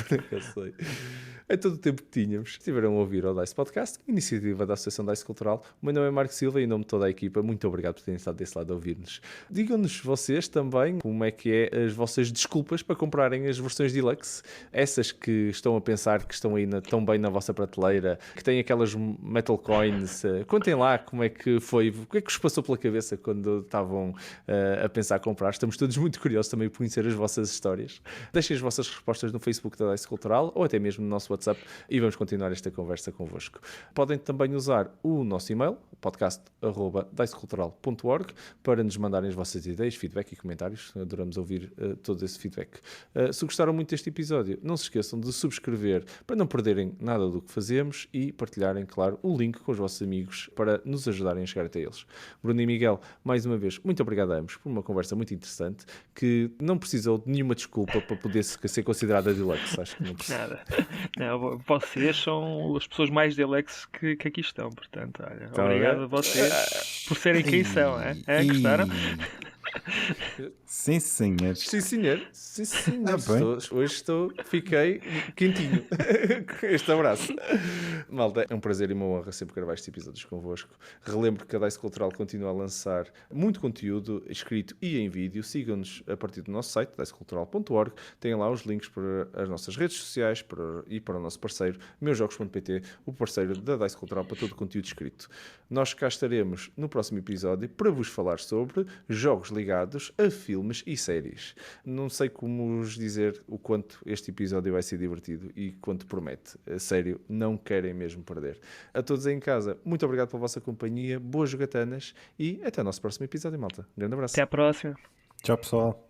S1: Em todo o tempo que tínhamos, estiveram a ouvir o DICE Podcast, iniciativa da Associação DICE Cultural. O meu nome é Marco Silva e em nome de toda a equipa, muito obrigado por terem estado desse lado a ouvir-nos. Digam-nos vocês também como é que é as vossas desculpas para comprarem as versões deluxe, essas que estão a pensar que estão aí tão bem na vossa prateleira, que têm aquelas metal coins. Contem lá como é que foi, o que é que vos passou pela cabeça quando estavam a pensar comprar. Estamos todos muito curiosos também por conhecer as vossas histórias. Deixem as vossas respostas no Facebook da DICE Cultural ou até mesmo no nosso WhatsApp e vamos continuar esta conversa convosco. Podem também usar o nosso e-mail, podcast@dicecultural.org, para nos mandarem as vossas ideias, feedback e comentários. Adoramos ouvir todo esse feedback. Se gostaram muito deste episódio, não se esqueçam de subscrever para não perderem nada do que fazemos e partilharem, claro, o link com os vossos amigos para nos ajudarem a chegar até eles. Bruno e Miguel, mais uma vez, muito obrigado a ambos por uma conversa muito interessante que não precisou de nenhuma desculpa para poder ser considerada deluxe. Acho que não precisa.
S3: Nada. Não, vocês são as pessoas mais deluxe que aqui estão, portanto, olha, então, obrigado a vocês por serem quem são, gostaram?
S2: Sim, senhor.
S1: Sim, senhor. Hoje fiquei quentinho com este abraço. Malta, é um prazer e uma honra sempre gravar estes episódios convosco. Relembro que a DICE Cultural continua a lançar muito conteúdo escrito e em vídeo. Sigam-nos a partir do nosso site, dicecultural.org. Têm lá os links para as nossas redes sociais e para o nosso parceiro, meusjogos.pt, o parceiro da DICE Cultural para todo o conteúdo escrito. Nós cá estaremos no próximo episódio para vos falar sobre jogos ligados a filmes e séries. Não sei como vos dizer o quanto este episódio vai ser divertido e quanto promete. A sério, não querem mesmo perder. A todos aí em casa, muito obrigado pela vossa companhia, boas jogatanas e até o nosso próximo episódio, malta. Um grande abraço.
S3: Até à próxima.
S2: Tchau, pessoal.